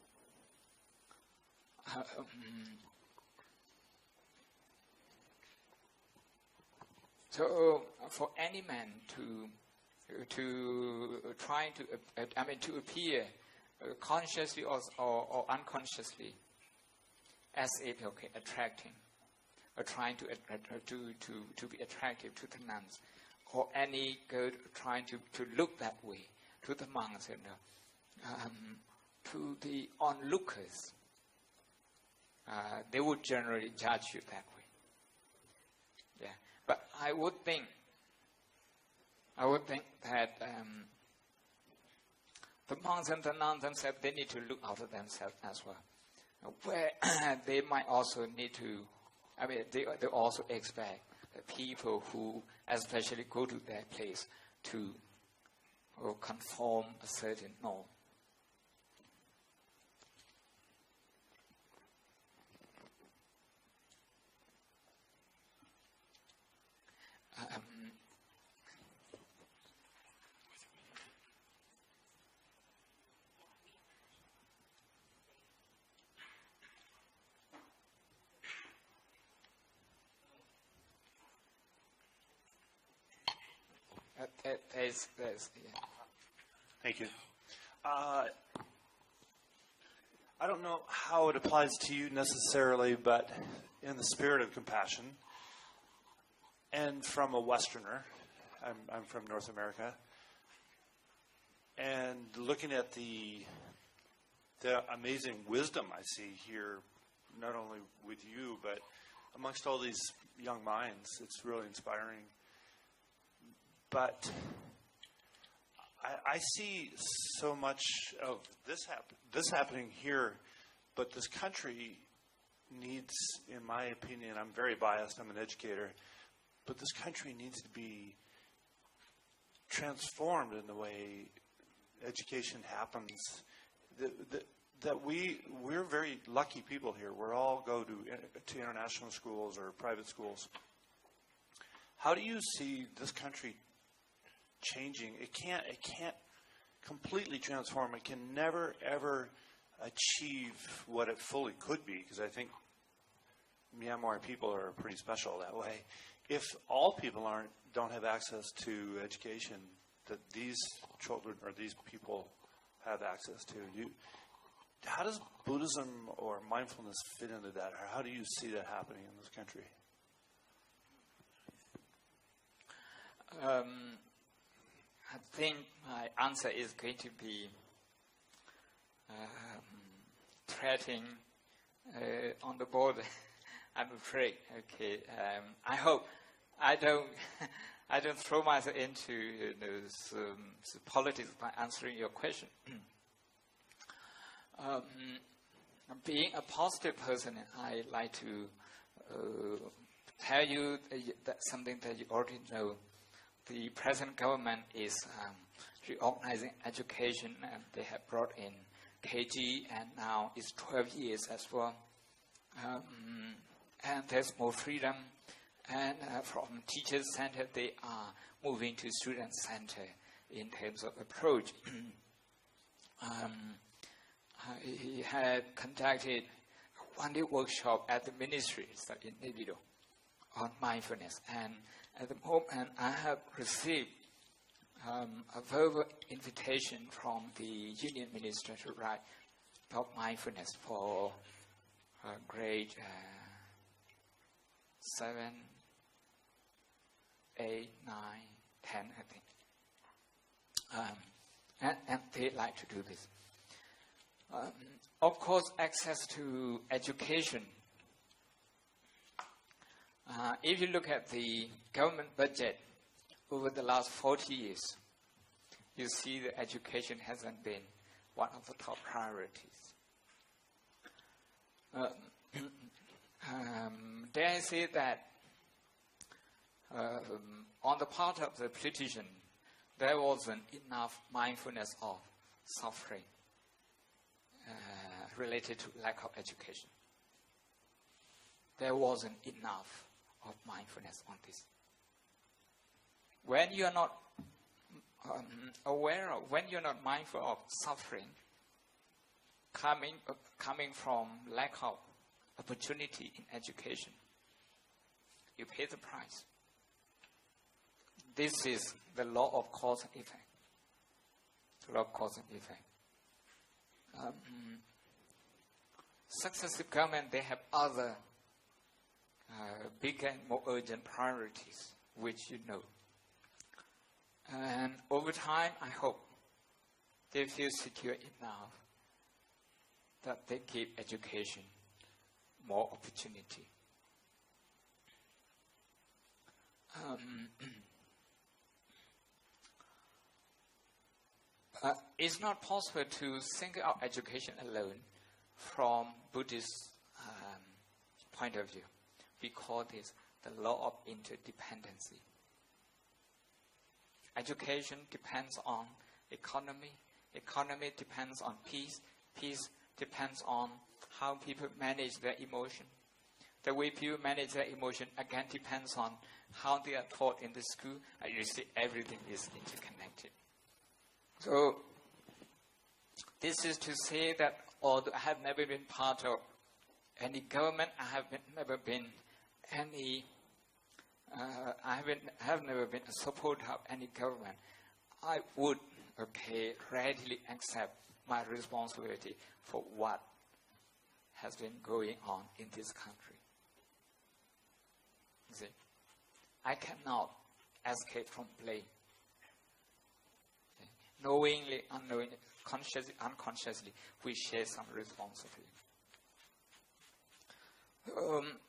So for any man to try to appear consciously or unconsciously as if attracting, or trying to be attractive to the nuns, or any girl trying to look that way to the monks, to the onlookers, they would generally judge you that way. Yeah, but I would think that the monks and the nuns themselves, they need to look after themselves as well. Where they might also need to, they also expect the people who especially go to their place to conform a certain norm. Thank you. I don't know how it applies to you necessarily, but in the spirit of compassion, and from a Westerner, I'm from North America, and looking at the amazing wisdom I see here, not only with you, but amongst all these young minds, it's really inspiring. But I see so much of this happening here, but this country needs, in my opinion, I'm very biased, I'm an educator, but this country needs to be transformed in the way education happens. That we're very lucky people here. We all go to international schools or private schools. How do you see this country changing? It can't completely transform. It can never ever achieve what it fully could be, because I think Myanmar people are pretty special that way. If all people don't have access to education that these children or these people have access to, How does Buddhism or mindfulness fit into that? Or how do you see that happening in this country? I think my answer is going to be threatening on the border. I'm afraid. Okay. I hope I don't throw myself into politics by answering your question. Being a positive person, I like to tell you that something that you already know. The present government is reorganizing education, and they have brought in KG, and now it's 12 years as well. And there's more freedom. And from teacher center, they are moving to student center in terms of approach. He had conducted a one-day workshop at the ministries in Nebido on mindfulness. And at the moment, I have received a verbal invitation from the union minister to write about mindfulness for grade 7, 8, 9, 10, I think. And they like to do this. Of course, access to education. If you look at the government budget over the last 40 years, you see that education hasn't been one of the top priorities. Dare I say that on the part of the politician, there wasn't enough mindfulness of suffering related to lack of education. There wasn't enough of mindfulness on this. When you are not aware of, when you're not mindful of suffering coming from lack of opportunity in education, you pay the price. This is the law of cause and effect. The law of cause and effect. Successive government, they have other bigger and more urgent priorities, which you know. And over time, I hope they feel secure enough that they give education more opportunity. It's not possible to single out education alone from Buddhist point of view. We call this the law of interdependency. Education depends on economy. Economy depends on peace. Peace depends on how people manage their emotion. The way people manage their emotion again depends on how they are taught in the school. And you see, everything is interconnected. So, this is to say that although I have never been part of any government, I have never been a supporter of any government, I would readily accept my responsibility for what has been going on in this country. You see, I cannot escape from blame. Knowingly, unknowingly, consciously, unconsciously, we share some responsibility.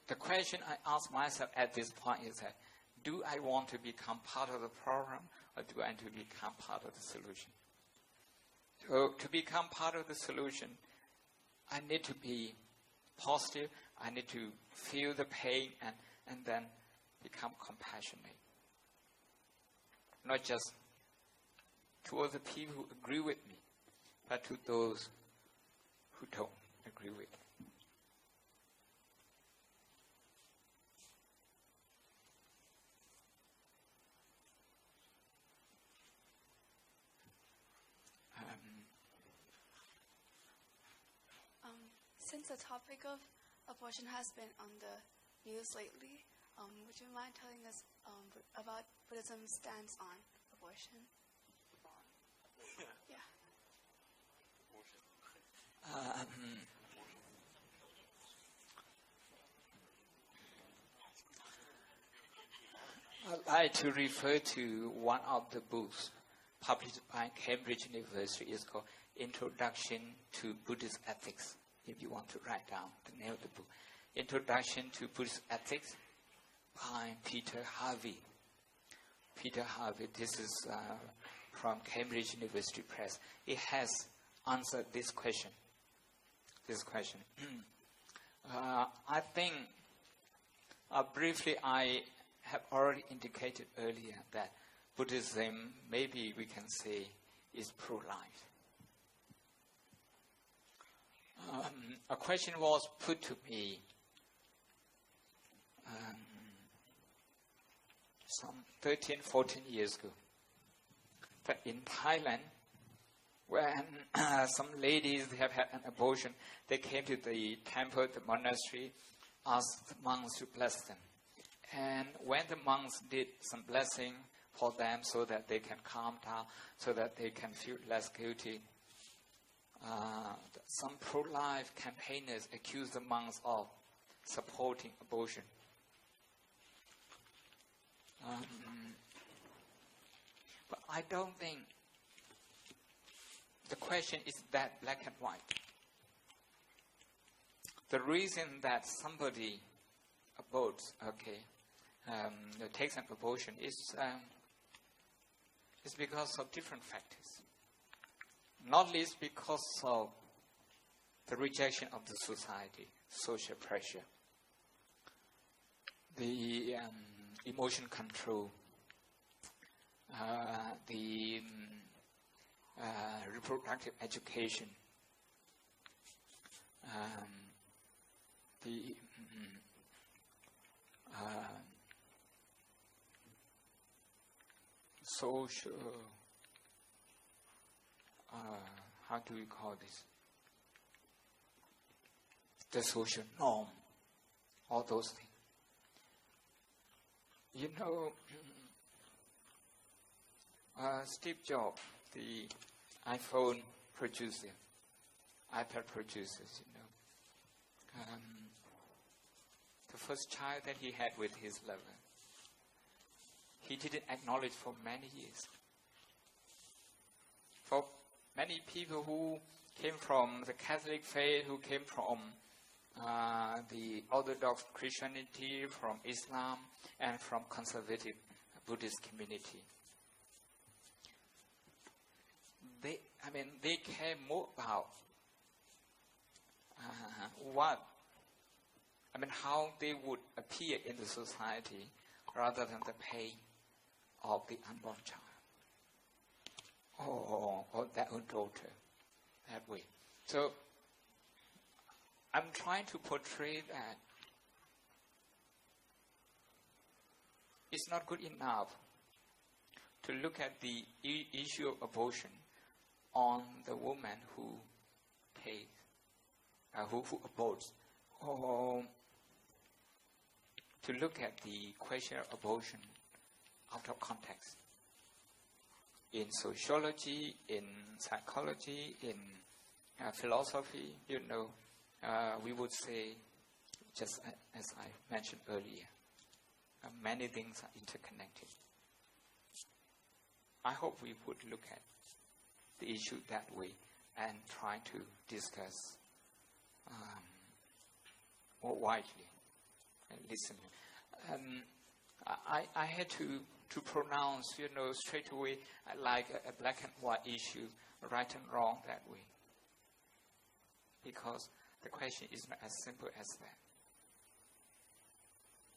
The question I ask myself at this point is that, do I want to become part of the problem, or do I want to become part of the solution? So to become part of the solution, I need to be positive, I need to feel the pain and then become compassionate. Not just towards the people who agree with me, but to those who don't agree with me. Since the topic of abortion has been on the news lately, would you mind telling us about Buddhism's stance on abortion? Yeah. like to refer to one of the books published by Cambridge University. It's called Introduction to Buddhist Ethics, if you want to write down the name of the book. Introduction to Buddhist Ethics by Peter Harvey. Peter Harvey, this is from Cambridge University Press. It has answered this question. I think briefly I have already indicated earlier that Buddhism, maybe we can say, is pro-life. A question was put to me some 13, 14 years ago. That in Thailand, when some ladies have had an abortion, they came to the temple, the monastery, asked the monks to bless them. And when the monks did some blessing for them so that they can calm down, so that they can feel less guilty, some pro-life campaigners accused the monks of supporting abortion. But I don't think the question is that black and white. The reason that somebody aborts, takes an abortion is because of different factors. Not least because of the rejection of the society, social pressure, the emotion control, the reproductive education, the social, how do we call this? The social norm, all those things. You know, Steve Jobs, the iPhone producer, iPad producers, the first child that he had with his lover, he didn't acknowledge for many years. For many people who came from the Catholic faith, who came from the Orthodox Christianity, from Islam, and from conservative Buddhist community, they care more about how they would appear in the society rather than the pain of the unborn child or their own daughter that way. So I'm trying to portray that it's not good enough to look at the issue of abortion on the woman who aborts, or to look at the question of abortion out of context. In sociology, in psychology, in philosophy, we would say, just as I mentioned earlier, many things are interconnected. I hope we would look at the issue that way and try to discuss more widely and listen. I had to pronounce, straight away, like a black and white issue, right and wrong that way. Because the question is not as simple as that.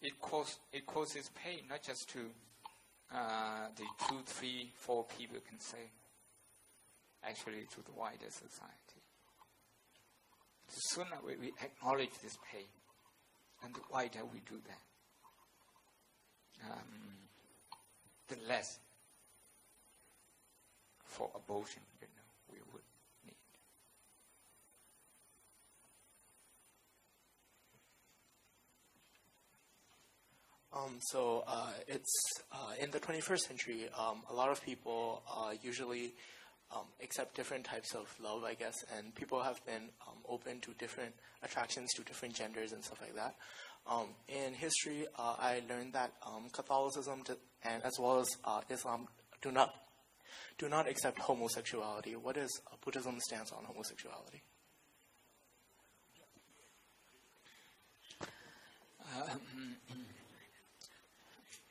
It causes pain, not just to the 2, 3, 4 people can say, actually to the wider society. The sooner we acknowledge this pain, and the wider we do that, the less for abortion, we would need. It's in the 21st century, a lot of people usually accept different types of love, I guess, and people have been open to different attractions to different genders and stuff like that. In history, I learned that Catholicism and as well as Islam do not accept homosexuality. What is Buddhism's stance on homosexuality?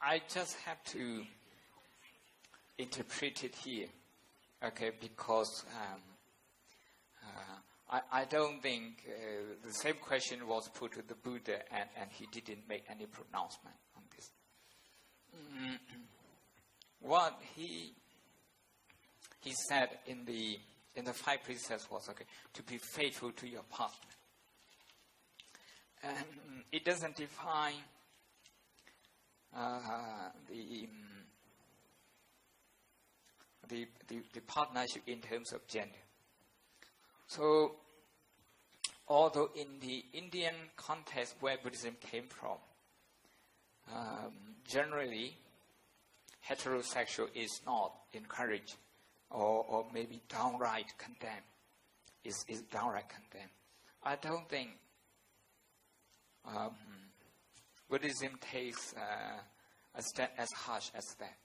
I just have to interpret it here, okay, because I don't think the same question was put to the Buddha and he didn't make any pronouncement on this. What he said in the five precepts was, okay, to be faithful to your partner. And it doesn't define the partnership in terms of gender. So, although in the Indian context where Buddhism came from, generally heterosexual is not encouraged or maybe downright condemned. Is downright condemned. I don't think Buddhism takes a step as harsh as that.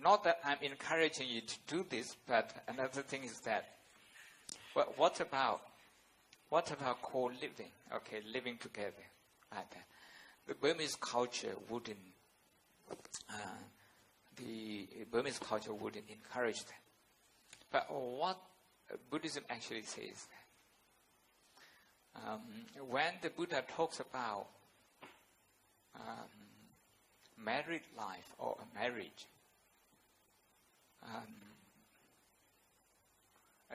Not that I'm encouraging you to do this, but another thing is that, well, what about co-living? Okay, living together like that. The Burmese culture wouldn't encourage that. But what Buddhism actually says that when the Buddha talks about married life or a marriage,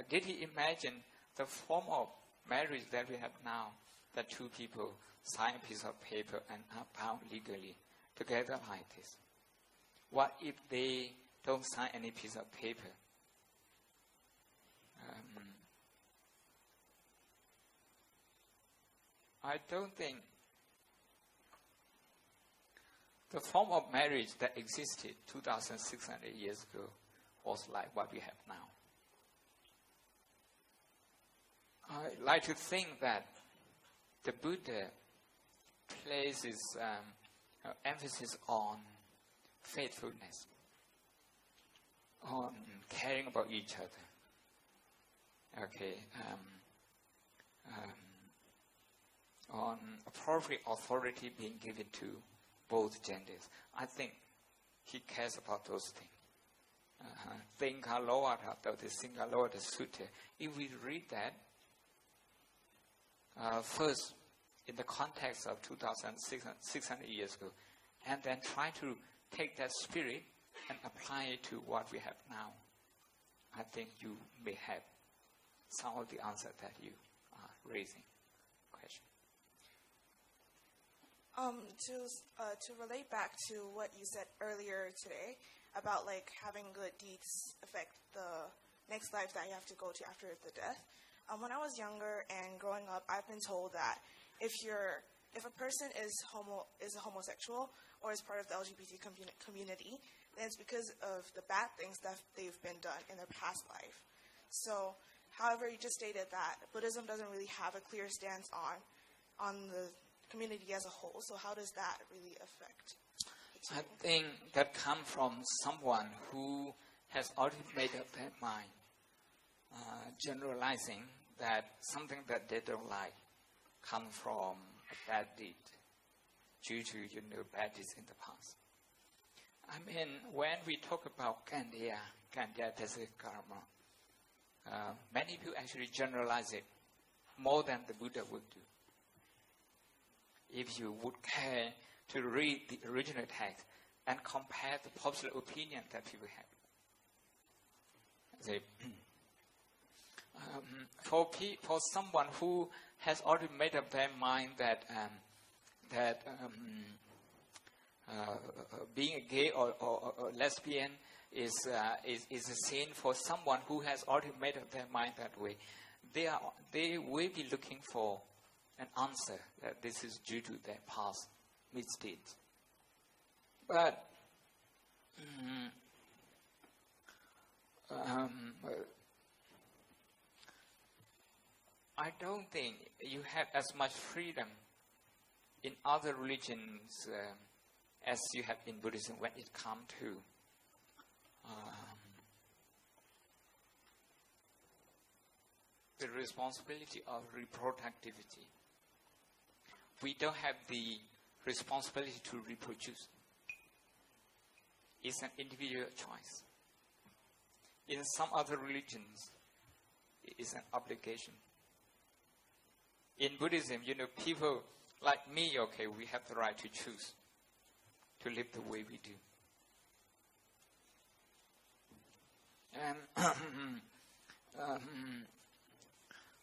did he imagine the form of marriage that we have now, that two people sign a piece of paper and are bound legally together like this? What if they don't sign any piece of paper? I don't think the form of marriage that existed 2,600 years ago was like what we have now. I like to think that the Buddha places emphasis on faithfulness, on caring about each other. Okay, on appropriate authority being given to both genders. I think he cares about those things. Thinkalawada, the Singalawada Sutta. If we read that, first in the context of 2,600 years ago, and then try to take that spirit and apply it to what we have now, I think you may have some of the answers that you are raising. Question. To relate back to what you said earlier today about like having good deeds affect the next life that you have to go to after the death. When I was younger and growing up, I've been told that if a person is a homosexual or is part of the LGBT community, then it's because of the bad things that they've been done in their past life. So, however, you just stated that Buddhism doesn't really have a clear stance on the community as a whole. So how does that really affect? I think that comes from someone who has already made up their mind, generalizing that something that they don't like comes from a bad deed due to, bad deeds in the past. I mean, when we talk about Gandhya Dasa Karma, many people actually generalize it more than the Buddha would do. If you would care to read the original text and compare the popular opinion that people have. For someone who has already made up their mind that being a gay or lesbian is a sin, for someone who has already made up their mind that way, they will be looking for an answer that this is due to their past misdeeds. But I don't think you have as much freedom in other religions as you have in Buddhism when it comes to the responsibility of reproductivity. We don't have the responsibility to reproduce. It's an individual choice. In some other religions, it's an obligation. In Buddhism, people like me, okay, we have the right to choose to live the way we do. And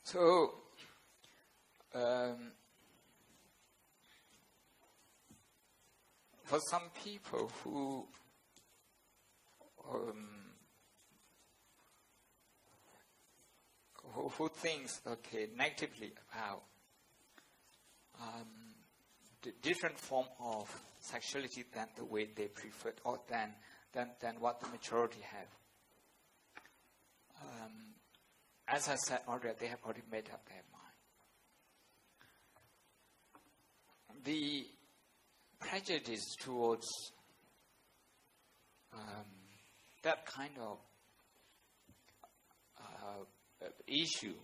so, for some people who thinks negatively about the different form of sexuality than the way they prefer, or than what the majority have. As I said already, they have already made up their mind. The prejudice towards that kind of issue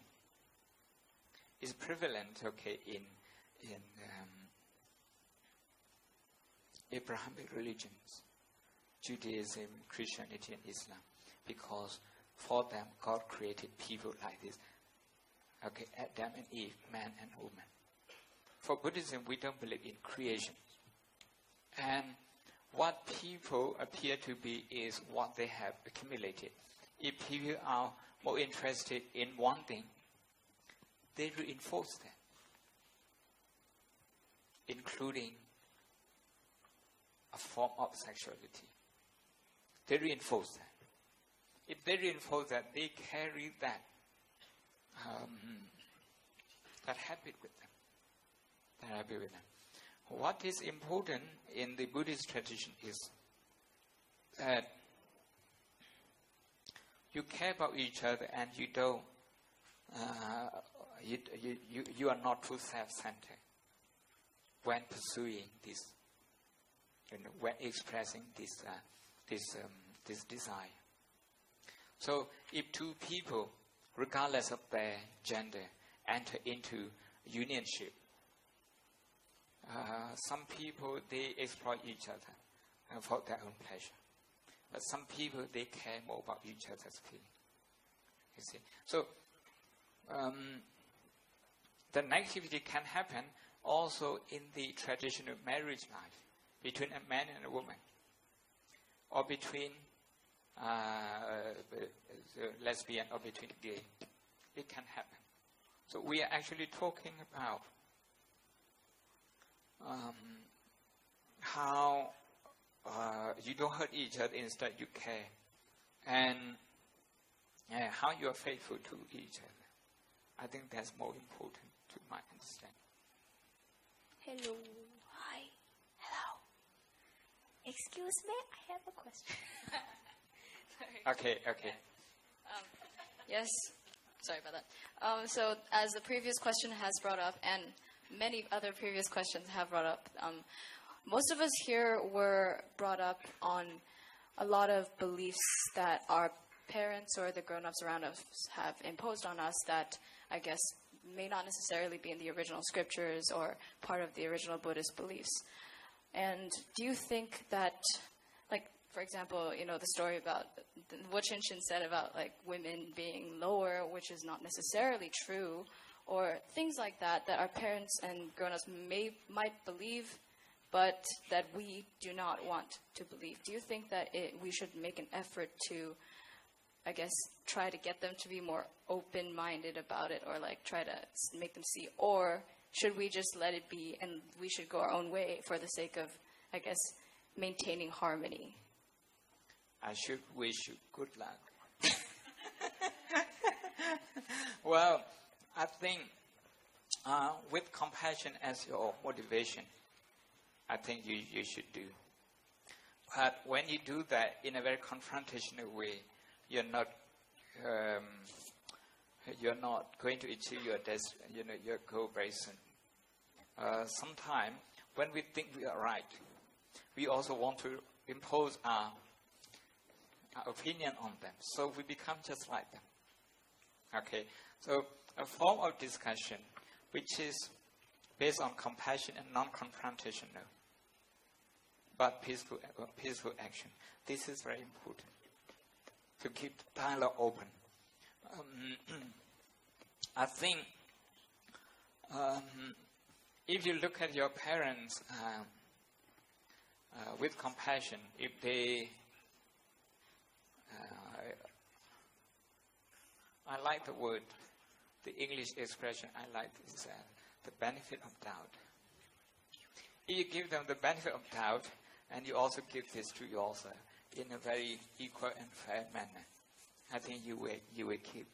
is prevalent, in Abrahamic religions, Judaism, Christianity, and Islam, because for them God created people like this. Adam and Eve, man and woman. For Buddhism, we don't believe in creation. And what people appear to be is what they have accumulated. If people are more interested in one thing, they reinforce that, including a form of sexuality. They reinforce that. If they reinforce that, they carry that habit with them. What is important in the Buddhist tradition is that you care about each other, and you don't. You are not too self-centered when pursuing this. When expressing this desire. So, if two people, regardless of their gender, enter into unionship, some people, they exploit each other for their own pleasure. But some people, they care more about each other's feeling. You see? So, the negativity can happen also in the traditional marriage life between a man and a woman, or between lesbian or between gay. It can happen. So we are actually talking about how you don't hurt each other, instead you care, and how you are faithful to each other. I think that's more important to my understanding. Hello. Hi. Hello. Excuse me, I have a question. Okay. Yes. Sorry about that. So as the previous question has brought up, and many other previous questions have brought up, most of us here were brought up on a lot of beliefs that our parents or the grown-ups around us have imposed on us that I guess may not necessarily be in the original scriptures or part of the original Buddhist beliefs. And do you think that, like, for example, the story about what Chinchin said about, like, women being lower, which is not necessarily true, or things like that our parents and grown-ups might believe, but that we do not want to believe. Do you think that we should make an effort to, I guess, try to get them to be more open-minded about it, or like try to make them see, or should we just let it be and we should go our own way for the sake of, I guess, maintaining harmony? I should wish you good luck. Well, I think with compassion as your motivation, I think you should do. But when you do that in a very confrontational way, you're you're not going to achieve your your goal very soon. Sometimes when we think we are right, we also want to impose our opinion on them, so we become just like them. Okay, so a form of discussion which is based on compassion and non-confrontational, but peaceful action. This is very important to keep the dialogue open. I think if you look at your parents with compassion, if they, I like the word, the English expression I like is the benefit of doubt. If you give them the benefit of doubt, and you also give this to yourself in a very equal and fair manner, I think you will keep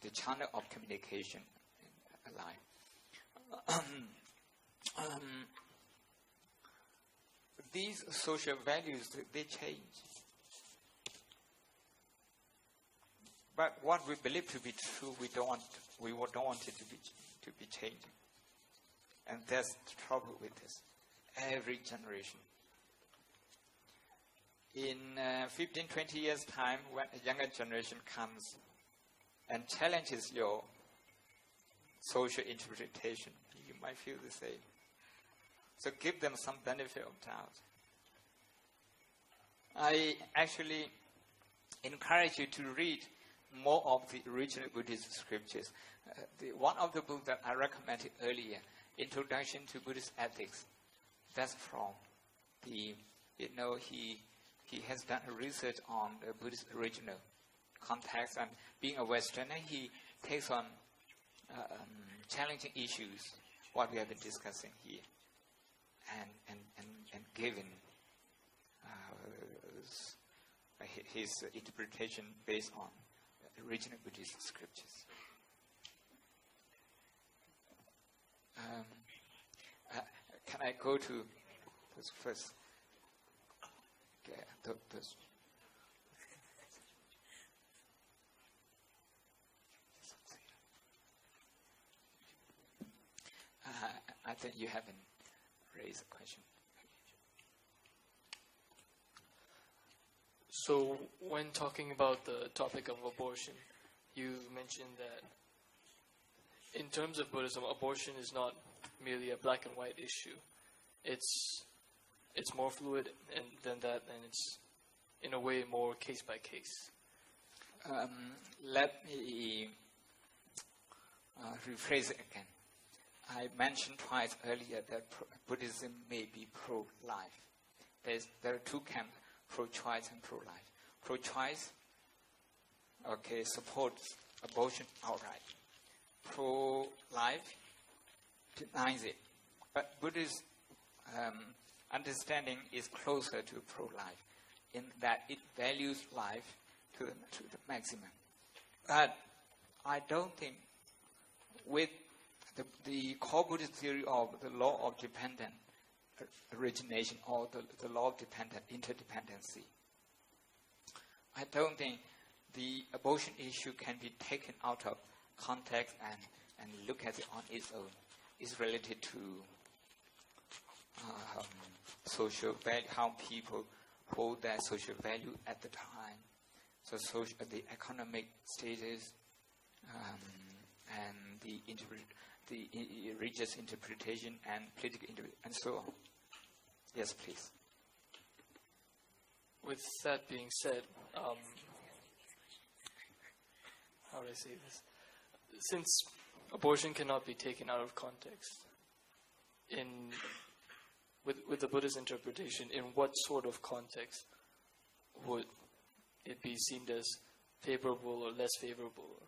the channel of communication alive. These social values, they change. But what we believe to be true, we don't want it to be changing. And that's the trouble with this. Every generation. In 15, 20 years' time, when a younger generation comes and challenges your social interpretation, you might feel the same. So give them some benefit of doubt. I actually encourage you to read more of the original Buddhist scriptures. One of the books that I recommended earlier, Introduction to Buddhist Ethics, that's from he has done a research on the Buddhist original context, and being a Westerner, he takes on challenging issues, what we have been discussing here, and giving his interpretation based on original Buddhist scriptures. Can I go to this first? Okay, those. I think you haven't raised a question. So, when talking about the topic of abortion, you mentioned that in terms of Buddhism, abortion is not merely a black and white issue. It's more fluid than that, and it's in a way more case by case. Let me rephrase it again. I mentioned twice earlier that Buddhism may be pro-life. There are two camps, pro-choice and pro-life. Pro-choice, supports abortion outright. Pro-life denies it. But Buddhist understanding is closer to pro-life in that it values life to the maximum. But I don't think with the core Buddhist theory of the law of dependent origination or the law of dependent interdependency, I don't think the abortion issue can be taken out of context and look at it on its own. It's related to social value, how people hold their social value at the time. So the economic status and the religious interpretation and political and so on. Yes, please. With that being said, how do I say this? Since abortion cannot be taken out of context, with the Buddhist interpretation, in what sort of context would it be seen as favorable or less favorable?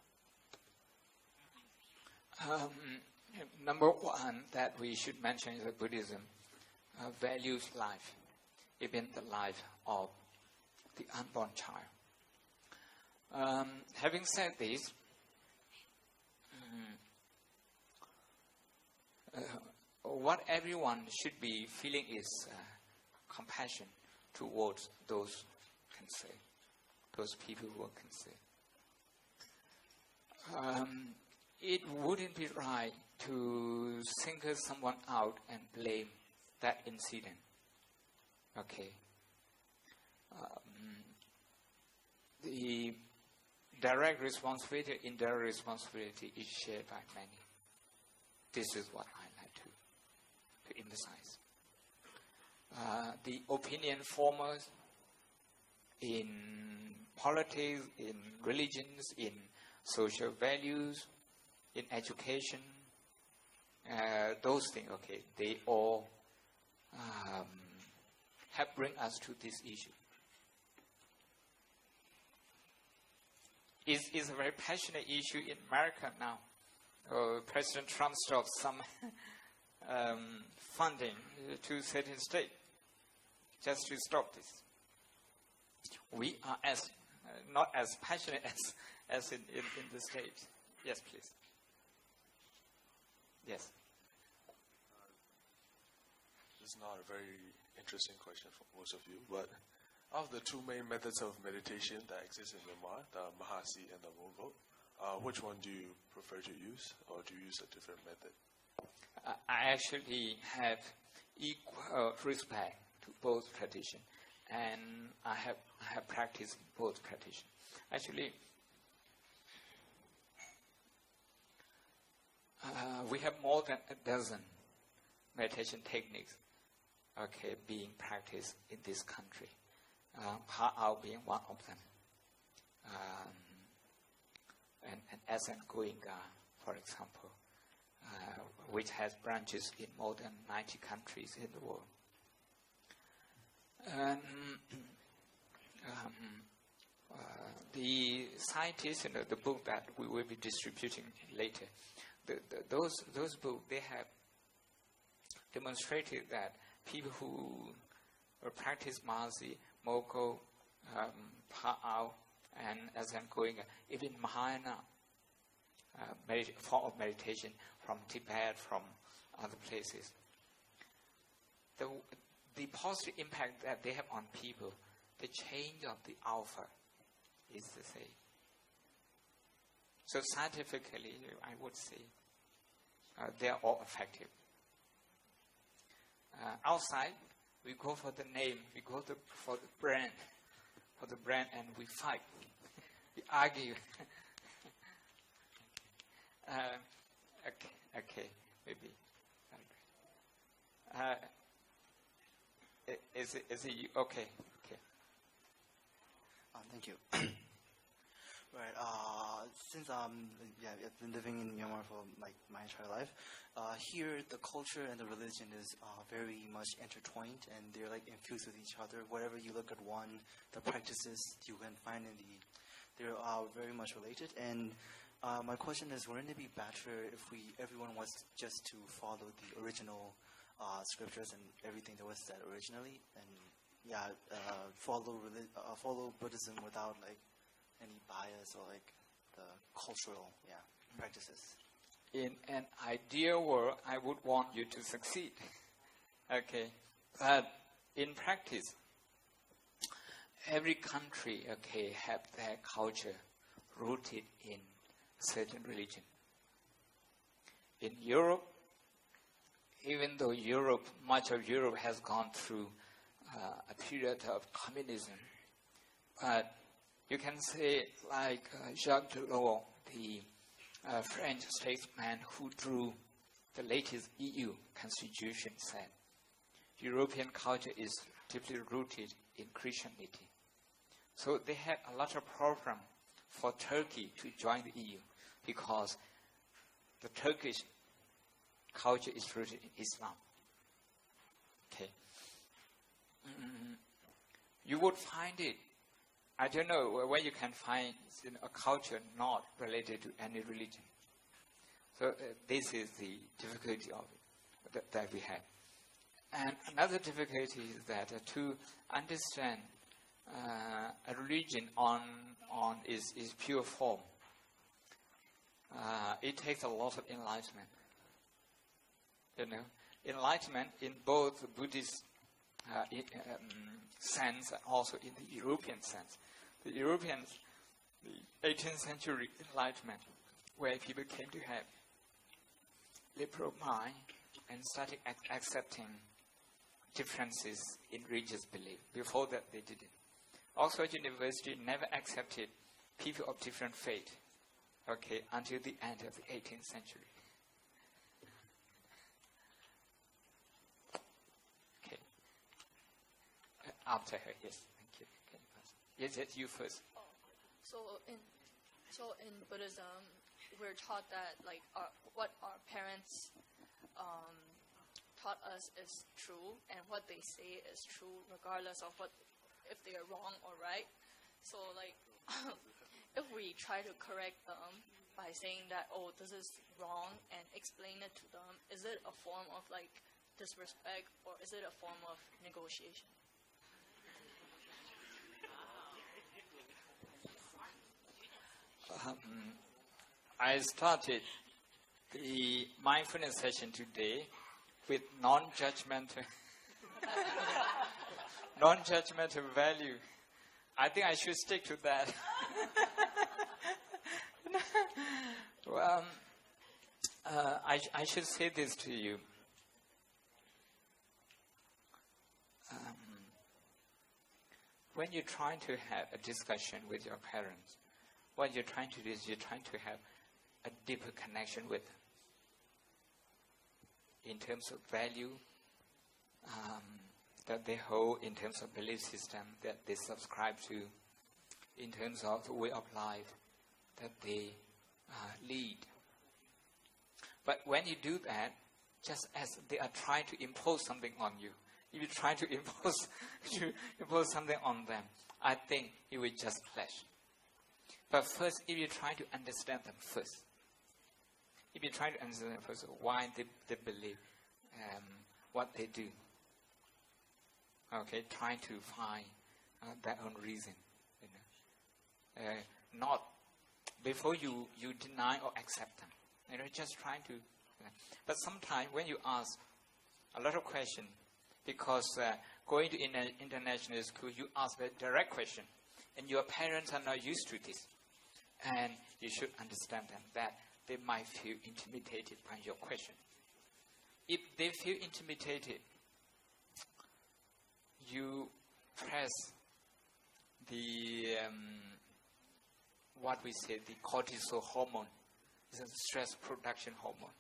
Number one that we should mention is that Buddhism values life, even the life of the unborn child. Having said this, what everyone should be feeling is compassion towards those, can say, those people who are concerned. It wouldn't be right to single someone out and blame that incident. Okay. The direct responsibility, indirect responsibility is shared by many. This is what I like to emphasize. The opinion formers in politics, in religions, in social values, in education, those things, okay, they all have bring us to this issue. It's a very passionate issue in America now. President Trump stopped some funding to certain states just to stop this. We are not as passionate as in the States. Yes, please. Yes. This is not a very interesting question for most of you, but of the two main methods of meditation that exist in Myanmar, the Mahasi and the Mongo, which one do you prefer to use, or do you use a different method? I actually have equal respect to both traditions, and I have practiced both traditions. Actually, we have more than a dozen meditation techniques, okay, being practiced in this country. Pa'ao being one of them, and Asan Goenka, for example, which has branches in more than 90 countries in the world. The scientists, the book that we will be distributing later, those books, they have demonstrated that people who practice Mahasi, Moko, Pa'ao, and Asan Goenka, even Mahayana form of meditation from Tibet, from other places, the positive impact that they have on people, the change of the alpha is the same. So scientifically, I would say they are all effective. Outside, we go for the name, we go for the brand, and we fight, we argue. Okay, maybe. Is it you? Okay. Thank you. Right. Since I've been living in Myanmar for like my entire life. Here, the culture and the religion is very much intertwined, and they're like infused with each other. Wherever you look at one, the practices you can find they're very much related. And my question is, wouldn't it be better if everyone was just to follow the original scriptures and everything that was said originally, and follow Buddhism without like any bias or like the cultural practices? In an ideal world, I would want you to succeed. Okay, but in practice, every country have their culture rooted in certain religion. In Europe, even though much of Europe has gone through a period of communism, but you can say like Jacques Delors, the French statesman who drew the latest EU constitution, said European culture is deeply rooted in Christianity. So they had a lot of problem for Turkey to join the EU because the Turkish culture is rooted in Islam. Okay. You would find it, I don't know where you can find a culture not related to any religion. So this is the difficulty of it that we have. And another difficulty is that to understand a religion on its pure form, it takes a lot of enlightenment. Enlightenment in both the Buddhist sense and also in the European sense. the Europeans, the 18th century Enlightenment, where people came to have liberal mind and started accepting differences in religious belief. Before that, they didn't. Oxford University never accepted people of different faith, okay, until the end of the 18th century. Okay. After her, yes, thank you. Can you pass? Yes, you first. So in Buddhism, we're taught that like what our parents taught us is true, and what they say is true, regardless of if they are wrong or right. So like, if we try to correct them by saying that, oh, this is wrong, and explain it to them, is it a form of like disrespect, or is it a form of negotiation? I started the mindfulness session today with non-judgmental value. I think I should stick to that. Well, I should say this to you. When you're trying to have a discussion with your parents, what you're trying to do is you're trying to have a deeper connection with them in terms of value that they hold, in terms of belief system that they subscribe to, in terms of the way of life that they lead. But when you do that, just as they are trying to impose something on you, if you try to impose something on them, I think it will just clash. But first, if you try to understand them first, if you try to understand them first, why they believe what they do, okay, trying to find their own reason, not before you deny or accept them, just trying to. But sometimes when you ask a lot of questions, because going to international school, you ask a direct question, and your parents are not used to this. And you should understand them that they might feel intimidated by your question. If they feel intimidated, you press the, what we say, the cortisol hormone. It's a stress production hormone.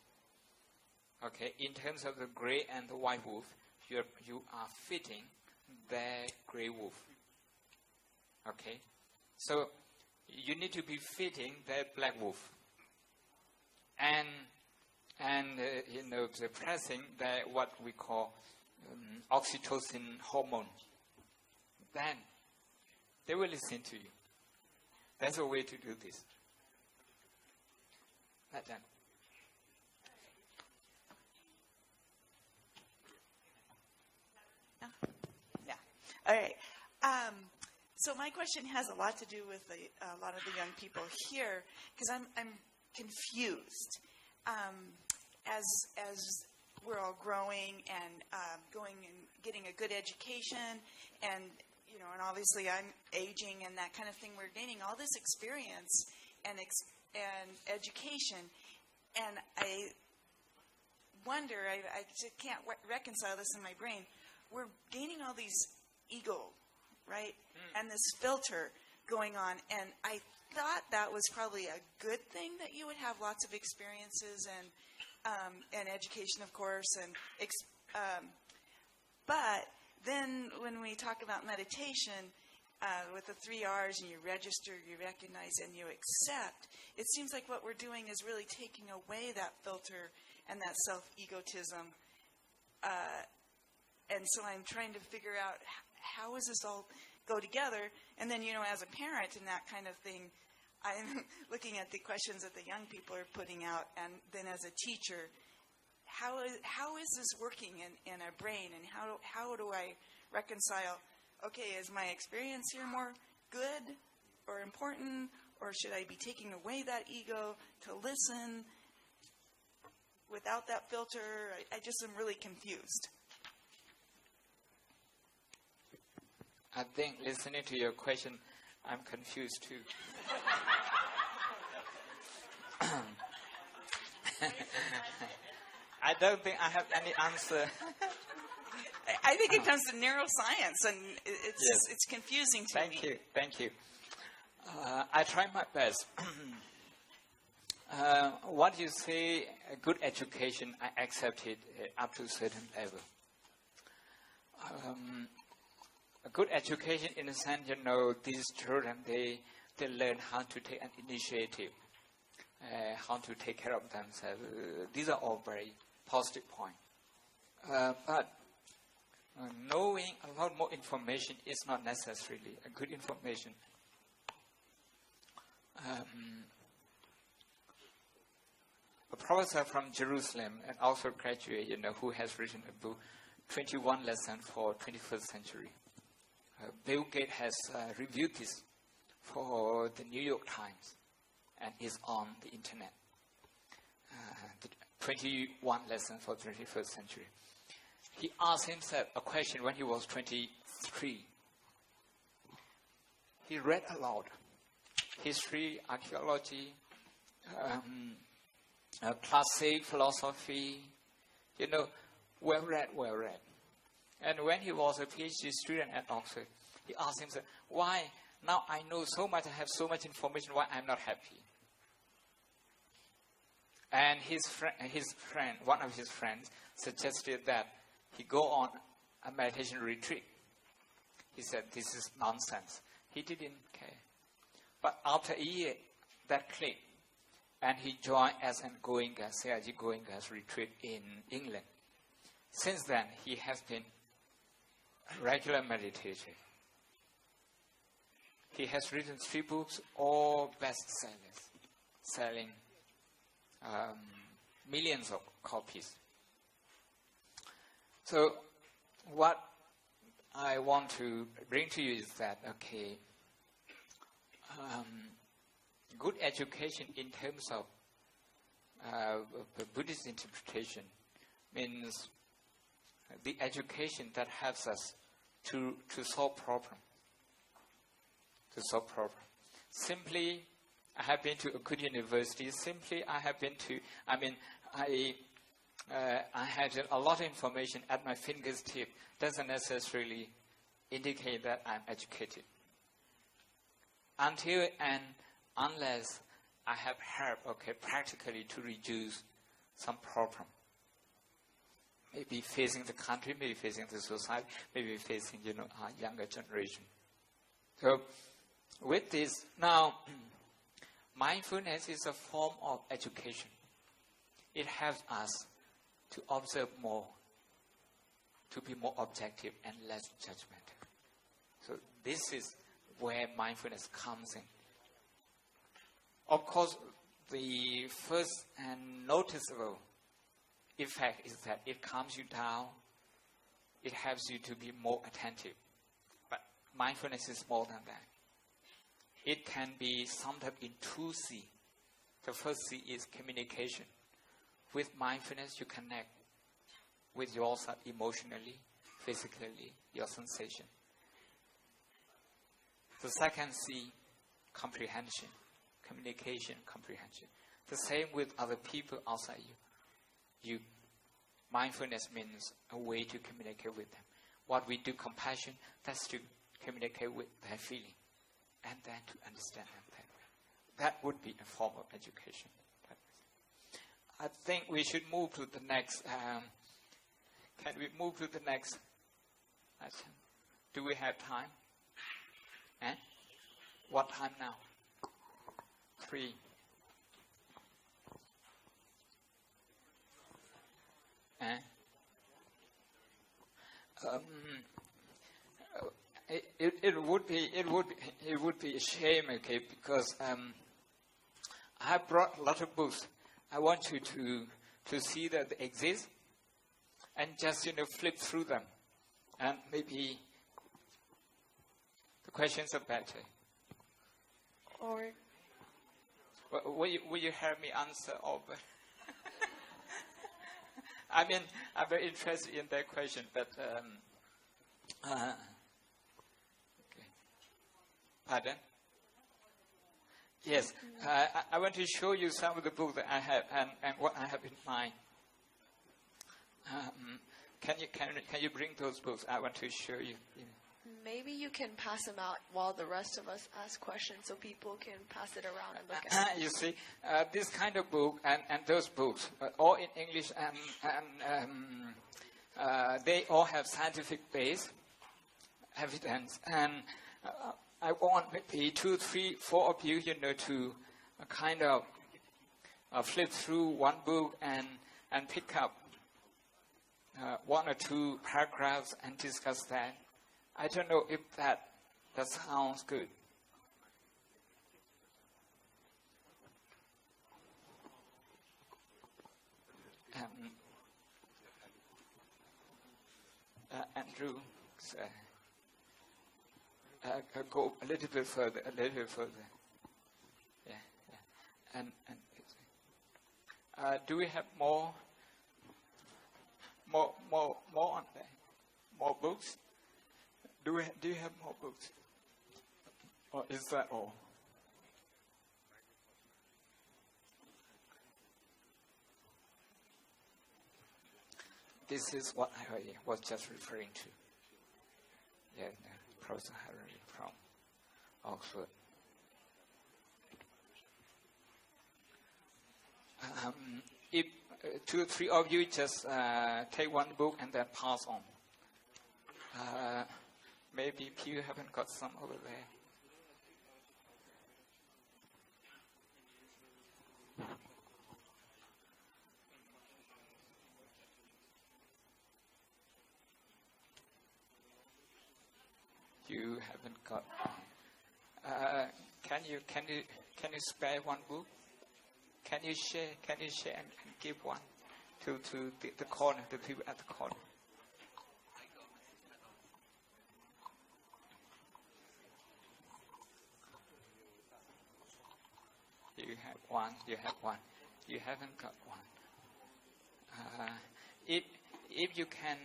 Okay, in terms of the gray and the white wolf, you are fitting the gray wolf. Okay, so you need to be fitting the black wolf, and suppressing the what we call oxytocin hormone. Then they will listen to you. That's a way to do this. Not done. Yeah. All right. So my question has a lot to do with a lot of the young people here, because I'm confused. As we're all growing and going and getting a good education, and and obviously I'm aging and that kind of thing, we're gaining all this experience and education, and I wonder, I just can't reconcile this in my brain. We're gaining all these ego, right? And this filter going on. And I thought that was probably a good thing, that you would have lots of experiences and education, of course. But then when we talk about meditation, with the 3 R's, and you register, you recognize, and you accept, it seems like what we're doing is really taking away that filter and that self-egotism. And so I'm trying to figure out, how does this all go together? And then, as a parent and that kind of thing, I'm looking at the questions that the young people are putting out, and then as a teacher, how is this working in our brain, and how do I reconcile, okay, is my experience here more good or important, or should I be taking away that ego to listen without that filter? I just am really confused. I think listening to your question, I'm confused too. I don't think I have any answer. I think it comes to neuroscience, and it's confusing to me. Thank you. I try my best. What you say, a good education, I accept it up to a certain level. A good education, in a sense, these children, they learn how to take an initiative, how to take care of themselves. These are all very positive points. But knowing a lot more information is not necessarily a good information. A professor from Jerusalem, and also a graduate, who has written a book, 21 Lessons for 21st Century. Bill Gates has reviewed this for the New York Times, and is on the internet. The 21 Lessons for 21st Century. He asked himself a question when he was 23. He read aloud history, archaeology, classic philosophy, well read. And when he was a PhD student at Oxford, he asked himself, why now I know so much, I have so much information, why I'm not happy? And one of his friends, suggested that he go on a meditation retreat. He said, this is nonsense. He didn't care. But after a year, that clicked. And he joined as an Zawgyi Unicode retreat in England. Since then, he has been a regular meditator. He has written 3 books, all bestsellers, selling millions of copies. So what I want to bring to you is that, good education in terms of Buddhist interpretation means the education that helps us to solve problems. Simply, I have been to a good university. Simply, I have been to, I had a lot of information at my fingertips. Doesn't necessarily indicate that I'm educated. Until and unless I have helped, practically to reduce some problem. Maybe facing the country, maybe facing the society, maybe facing, our younger generation. So, with this, now, mindfulness is a form of education. It helps us to observe more, to be more objective and less judgmental. So, this is where mindfulness comes in. Of course, the first and noticeable effect is that it calms you down. It helps you to be more attentive. But mindfulness is more than that. It can be summed up in 2 C. The first C is communication. With mindfulness, you connect with yourself emotionally, physically, your sensation. The second C, comprehension. Communication, comprehension. The same with other people outside you. Mindfulness means a way to communicate with them. What we do, compassion, that's to communicate with their feeling. And then to understand them that way. That would be a form of education. I think we should move to the next. Can we move to the next? Do we have time? What time now? 3. It would be a shame, because I have brought a lot of books. I want you to see that they exist, and just flip through them, and maybe the questions are better. Or will you help me answer all? I'm very interested in that question, but okay. Pardon? Yes, I want to show you some of the books that I have and what I have in mind. Can you bring those books? I want to show you. Maybe you can pass them out while the rest of us ask questions so people can pass it around and look at it. You see, this kind of book and those books, all in English, and they all have scientific base, evidence. And I want maybe 2, 3, 4 of you, to kind of flip through one book and pick up 1 or 2 paragraphs and discuss that. I don't know if that sounds good. Andrew, go a little bit further. Yeah. And do we have more on there? More books? Do you have more books? Or is that all? This is what I was just referring to. Yeah, Professor Harry from Oxford. If 2 or 3 of you just take one book and then pass on. Maybe you haven't got some over there. You haven't got. Can you spare one book? Can you share and give one to the corner, the people at the corner? You have one. You haven't got one. If you can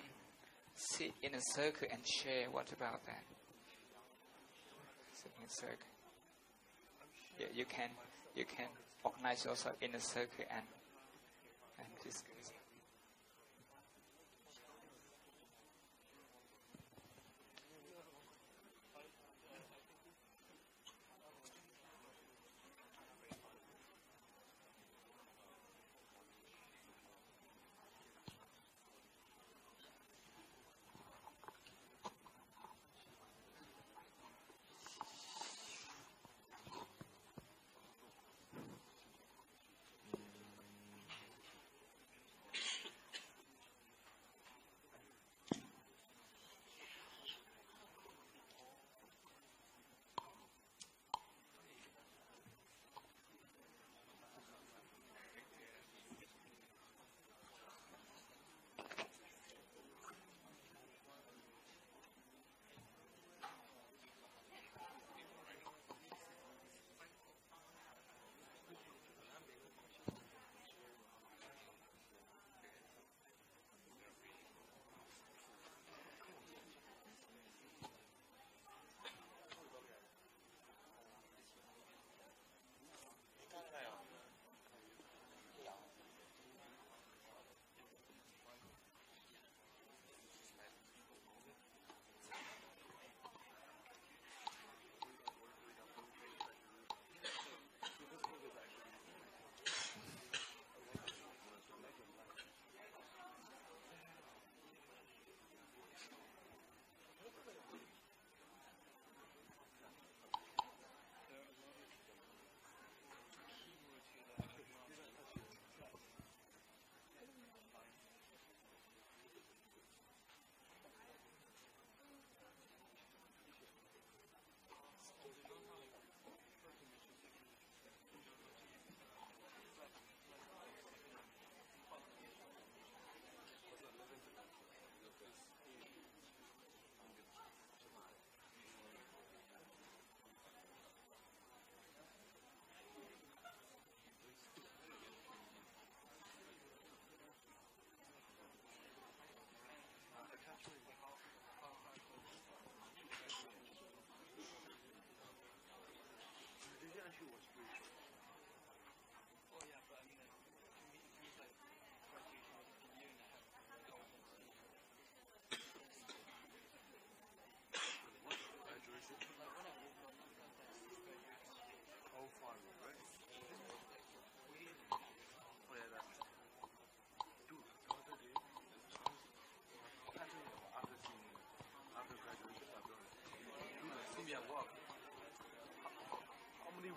sit in a circle and share, what about that? Sit in a circle. Yeah, you can organize yourself in a circle and discuss.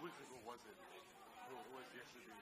weeks ago was it? It was yesterday.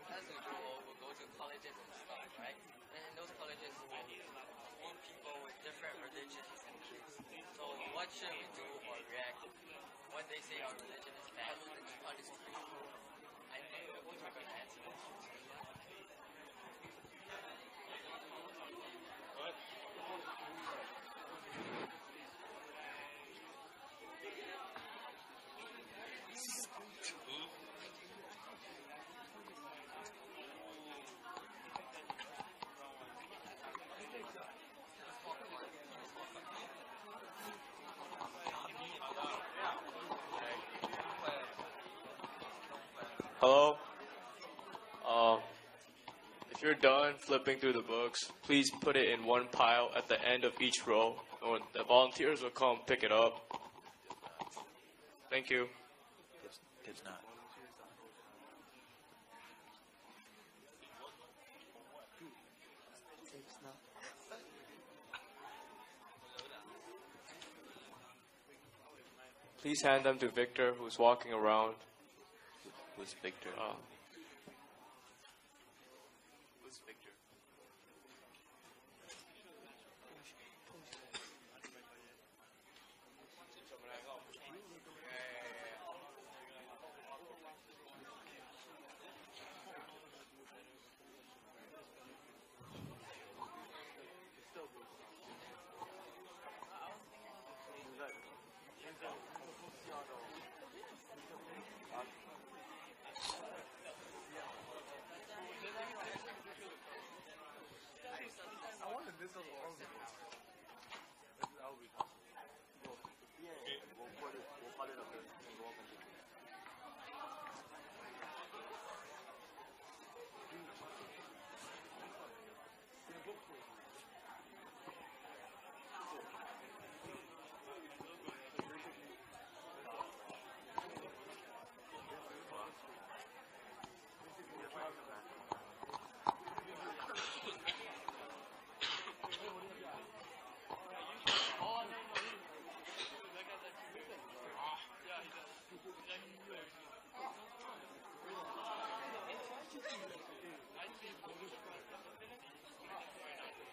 As we grow old, we'll go to colleges and stuff, right? And in those colleges, we'll meet people with different religions and beliefs. So what should we do or react when they say our religion is bad or disrespectful? I think we're going to answer this. Hello? If you're done flipping through the books, please put it in one pile at the end of each row. Or the volunteers will come pick it up. Thank you. It's not. Please hand them to Victor, who's walking around. Who's Victor? Who's Victor?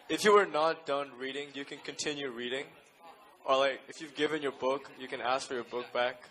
If you were not done reading, you can continue reading. Or like, if you've given your book, you can ask for your book back.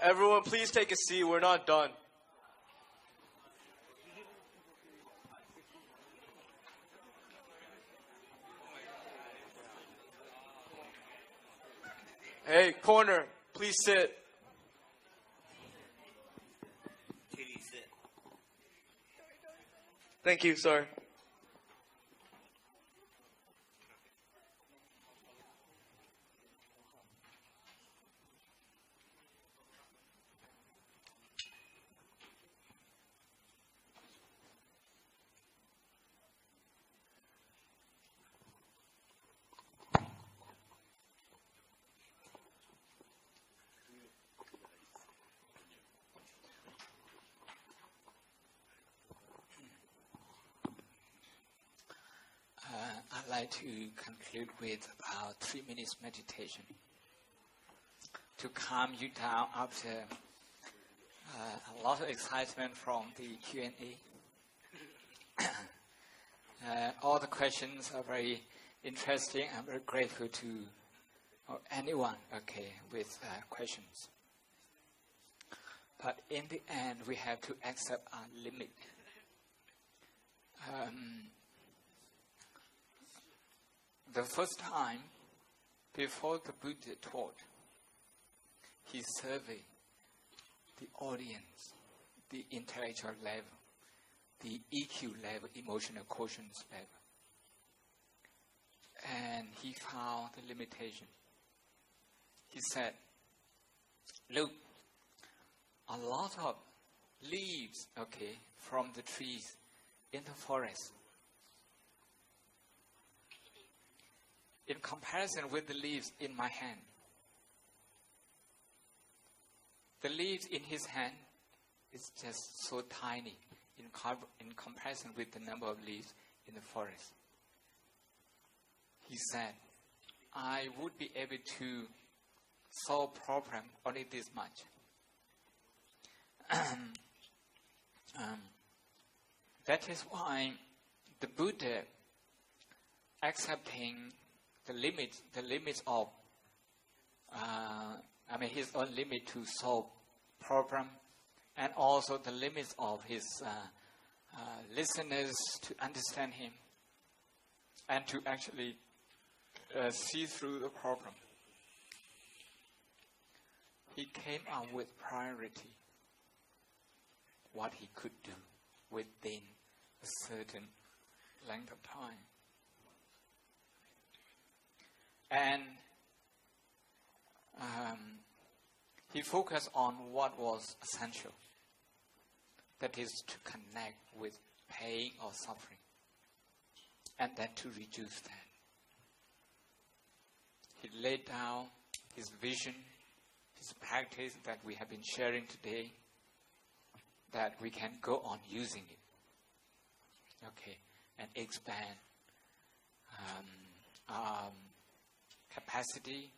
Everyone, please take a seat. We're not done. Hey, corner, please sit. Thank you, sir. I'd like to conclude with about 3 minutes meditation to calm you down after a lot of excitement from the Q&A. All the questions are very interesting. I'm very grateful to anyone, with questions. But in the end, we have to accept our limit. The first time, before the Buddha taught, he surveyed the audience, the intellectual level, the EQ level, emotional quotient level. And he found the limitation. He said, look, a lot of leaves, from the trees in the forest, in comparison with the leaves in my hand. The leaves in his hand is just so tiny in comparison with the number of leaves in the forest. He said, I would be able to solve problem only this much. That is why the Buddha accepting the limits of, his own limit to solve problem, and also the limits of his listeners to understand him, and to actually see through the problem. He came up with priority, what he could do within a certain length of time. And he focused on what was essential. That is to connect with pain or suffering. And then to reduce that. He laid down his vision, his practice that we have been sharing today, that we can go on using it. And expand capacity,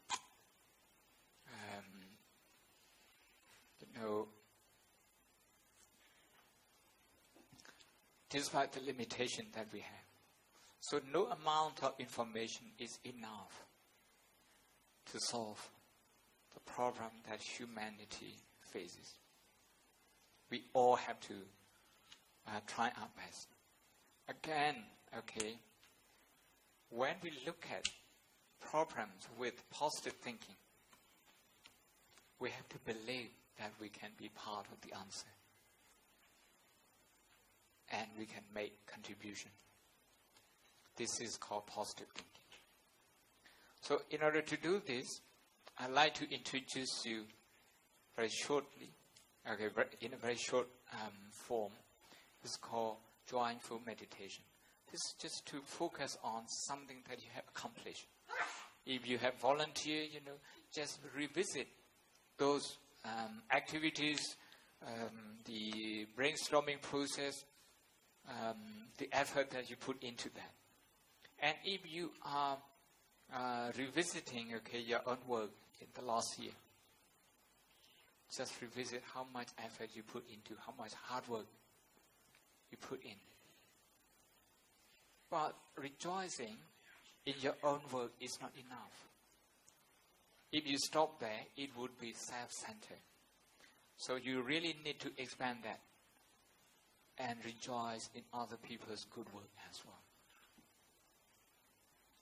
despite the limitation that we have. So no amount of information is enough to solve the problem that humanity faces. We all have to try our best. Again, when we look at problems with positive thinking, we have to believe that we can be part of the answer. And we can make contribution. This is called positive thinking. So in order to do this, I'd like to introduce you very shortly, in a very short form. It's called joyful meditation. This is just to focus on something that you have accomplished. If you have volunteered, just revisit those activities, the brainstorming process, the effort that you put into that. And if you are revisiting, your own work in the last year, just revisit how much effort you put into, how much hard work you put in. But rejoicing in your own work is not enough. If you stop there, it would be self-centered. So you really need to expand that and rejoice in other people's good work as well.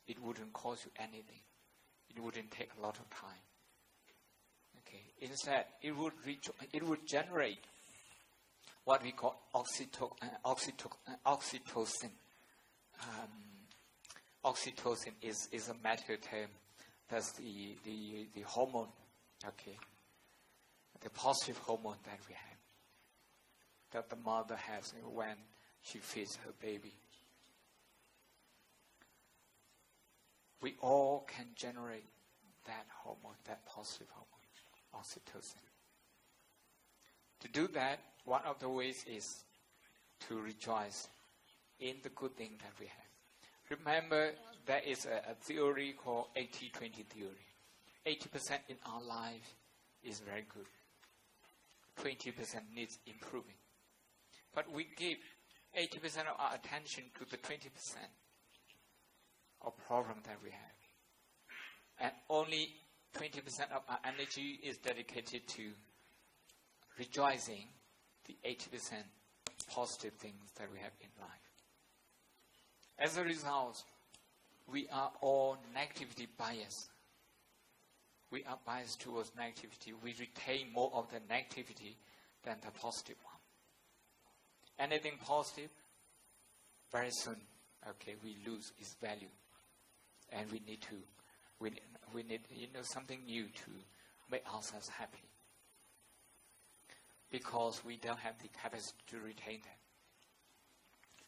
It wouldn't cost you anything. It wouldn't take a lot of time. Okay. Instead, it would generate what we call oxytocin. Oxytocin is a medical term. That's the hormone, okay, the positive hormone that we have, that the mother has when she feeds her baby. We all can generate that hormone, that positive hormone, oxytocin. To do that, one of the ways is to rejoice in the good thing that we have. Remember, there is a theory called 80-20 theory. 80% in our life is very good. 20% needs improving. But we give 80% of our attention to the 20% of problem that we have. And only 20% of our energy is dedicated to rejoicing the 80% positive things that we have in life. As a result, we are all negativity biased. We are biased towards negativity. We retain more of the negativity than the positive one. Anything positive, very soon, okay, we lose its value. And we need something new to make ourselves happy. Because we don't have the capacity to retain that.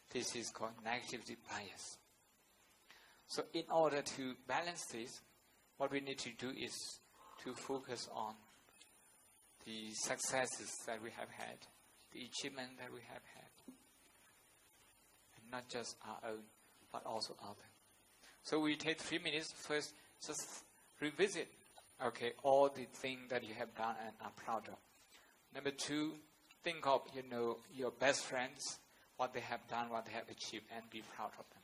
This is called negativity bias. So in order to balance this, what we need to do is to focus on the successes that we have had, the achievement that we have had. And not just our own, but also others. So we take 3 minutes. First, just revisit, okay, all the things that you have done and are proud of. Number 2, think of, your best friends, what they have done, what they have achieved, and be proud of them.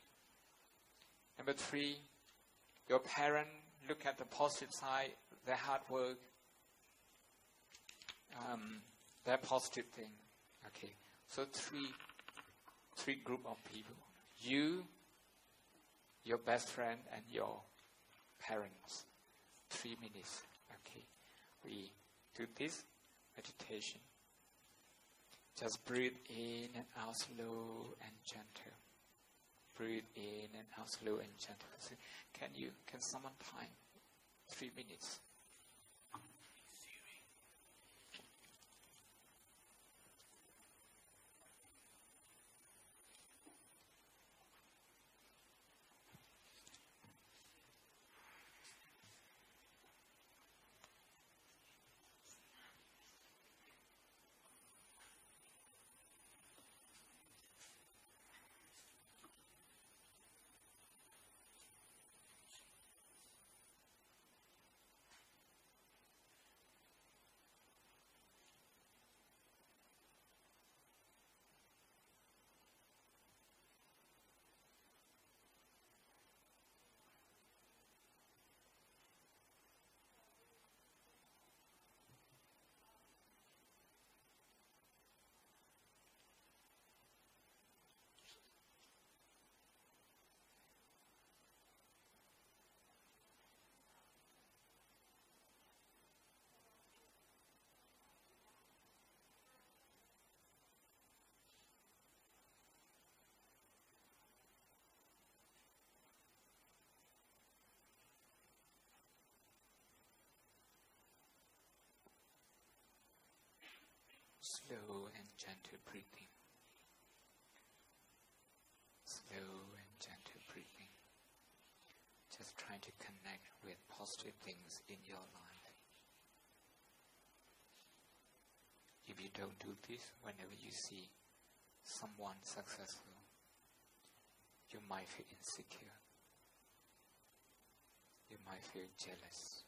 Number 3, your parent, look at the positive side, their hard work, their positive thing. Okay, so three group of people. You, your best friend, and your parents. 3 minutes. Okay, we do this meditation. Just breathe in and out slow and gentle. Breathe in and out slow and gentle. So can someone time? 3 minutes. Slow and gentle breathing. Slow and gentle breathing. Just trying to connect with positive things in your life. If you don't do this, whenever you see someone successful, you might feel insecure. You might feel jealous.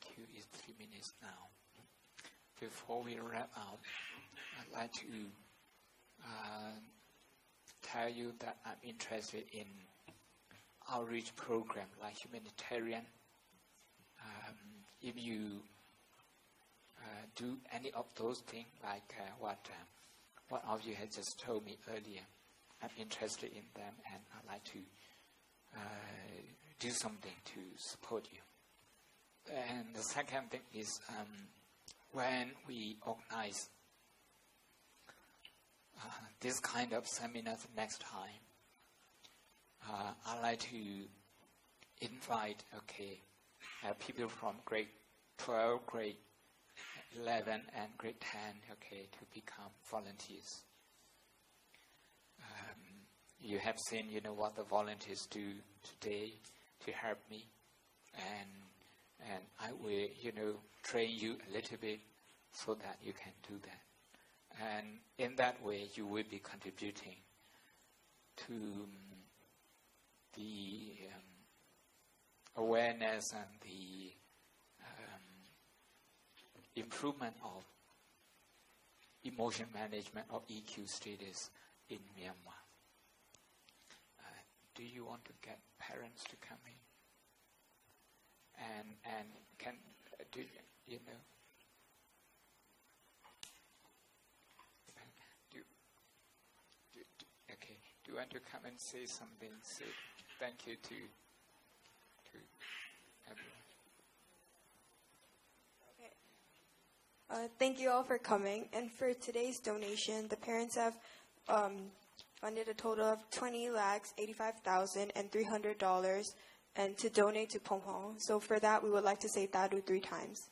Thank you. It's 3 minutes now. Before we wrap up, I'd like to tell you that I'm interested in outreach program like humanitarian. If you do any of those things, like what of you had just told me earlier, I'm interested in them, and I'd like to do something to support you. And the second thing is when we organize this kind of seminars next time, I'd like to invite people from grade 12, grade 11, and grade 10 to become volunteers. You have seen, what the volunteers do today to help me, and I will, train you a little bit so that you can do that. And in that way, you will be contributing to the awareness and the improvement of emotion management or EQ status in Myanmar. Do you want to get parents to come in? And can do you know? Do you want to come and say something? Say thank you to everyone. Thank you all for coming. And for today's donation, the parents have funded a total of $20,85,300 and to donate to Pong Pong. So for that, we would like to say Dadu 3 times.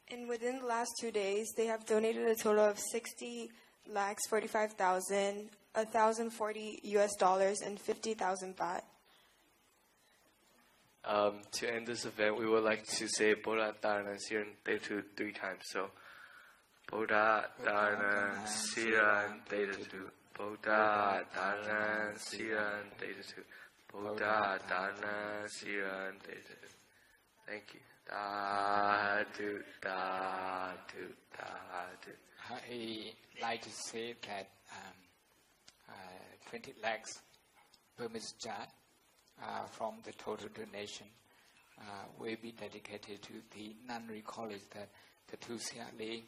And within the last 2 days, they have donated a total of $60,45,000, $1,040 and 50,000 baht. To end this event, we would like to say Bodha Dharana Siran Detu 3 times. So, Bodha Dharana Siran Detu, Bodha Dharana Siran Detu, Bodha Dharana Siran Detu. Thank you. Dadu, dadu, dadu. I like to say that 20 lakhs Burmese baht from the total donation will be dedicated to the nunnery college that the two Sia Lei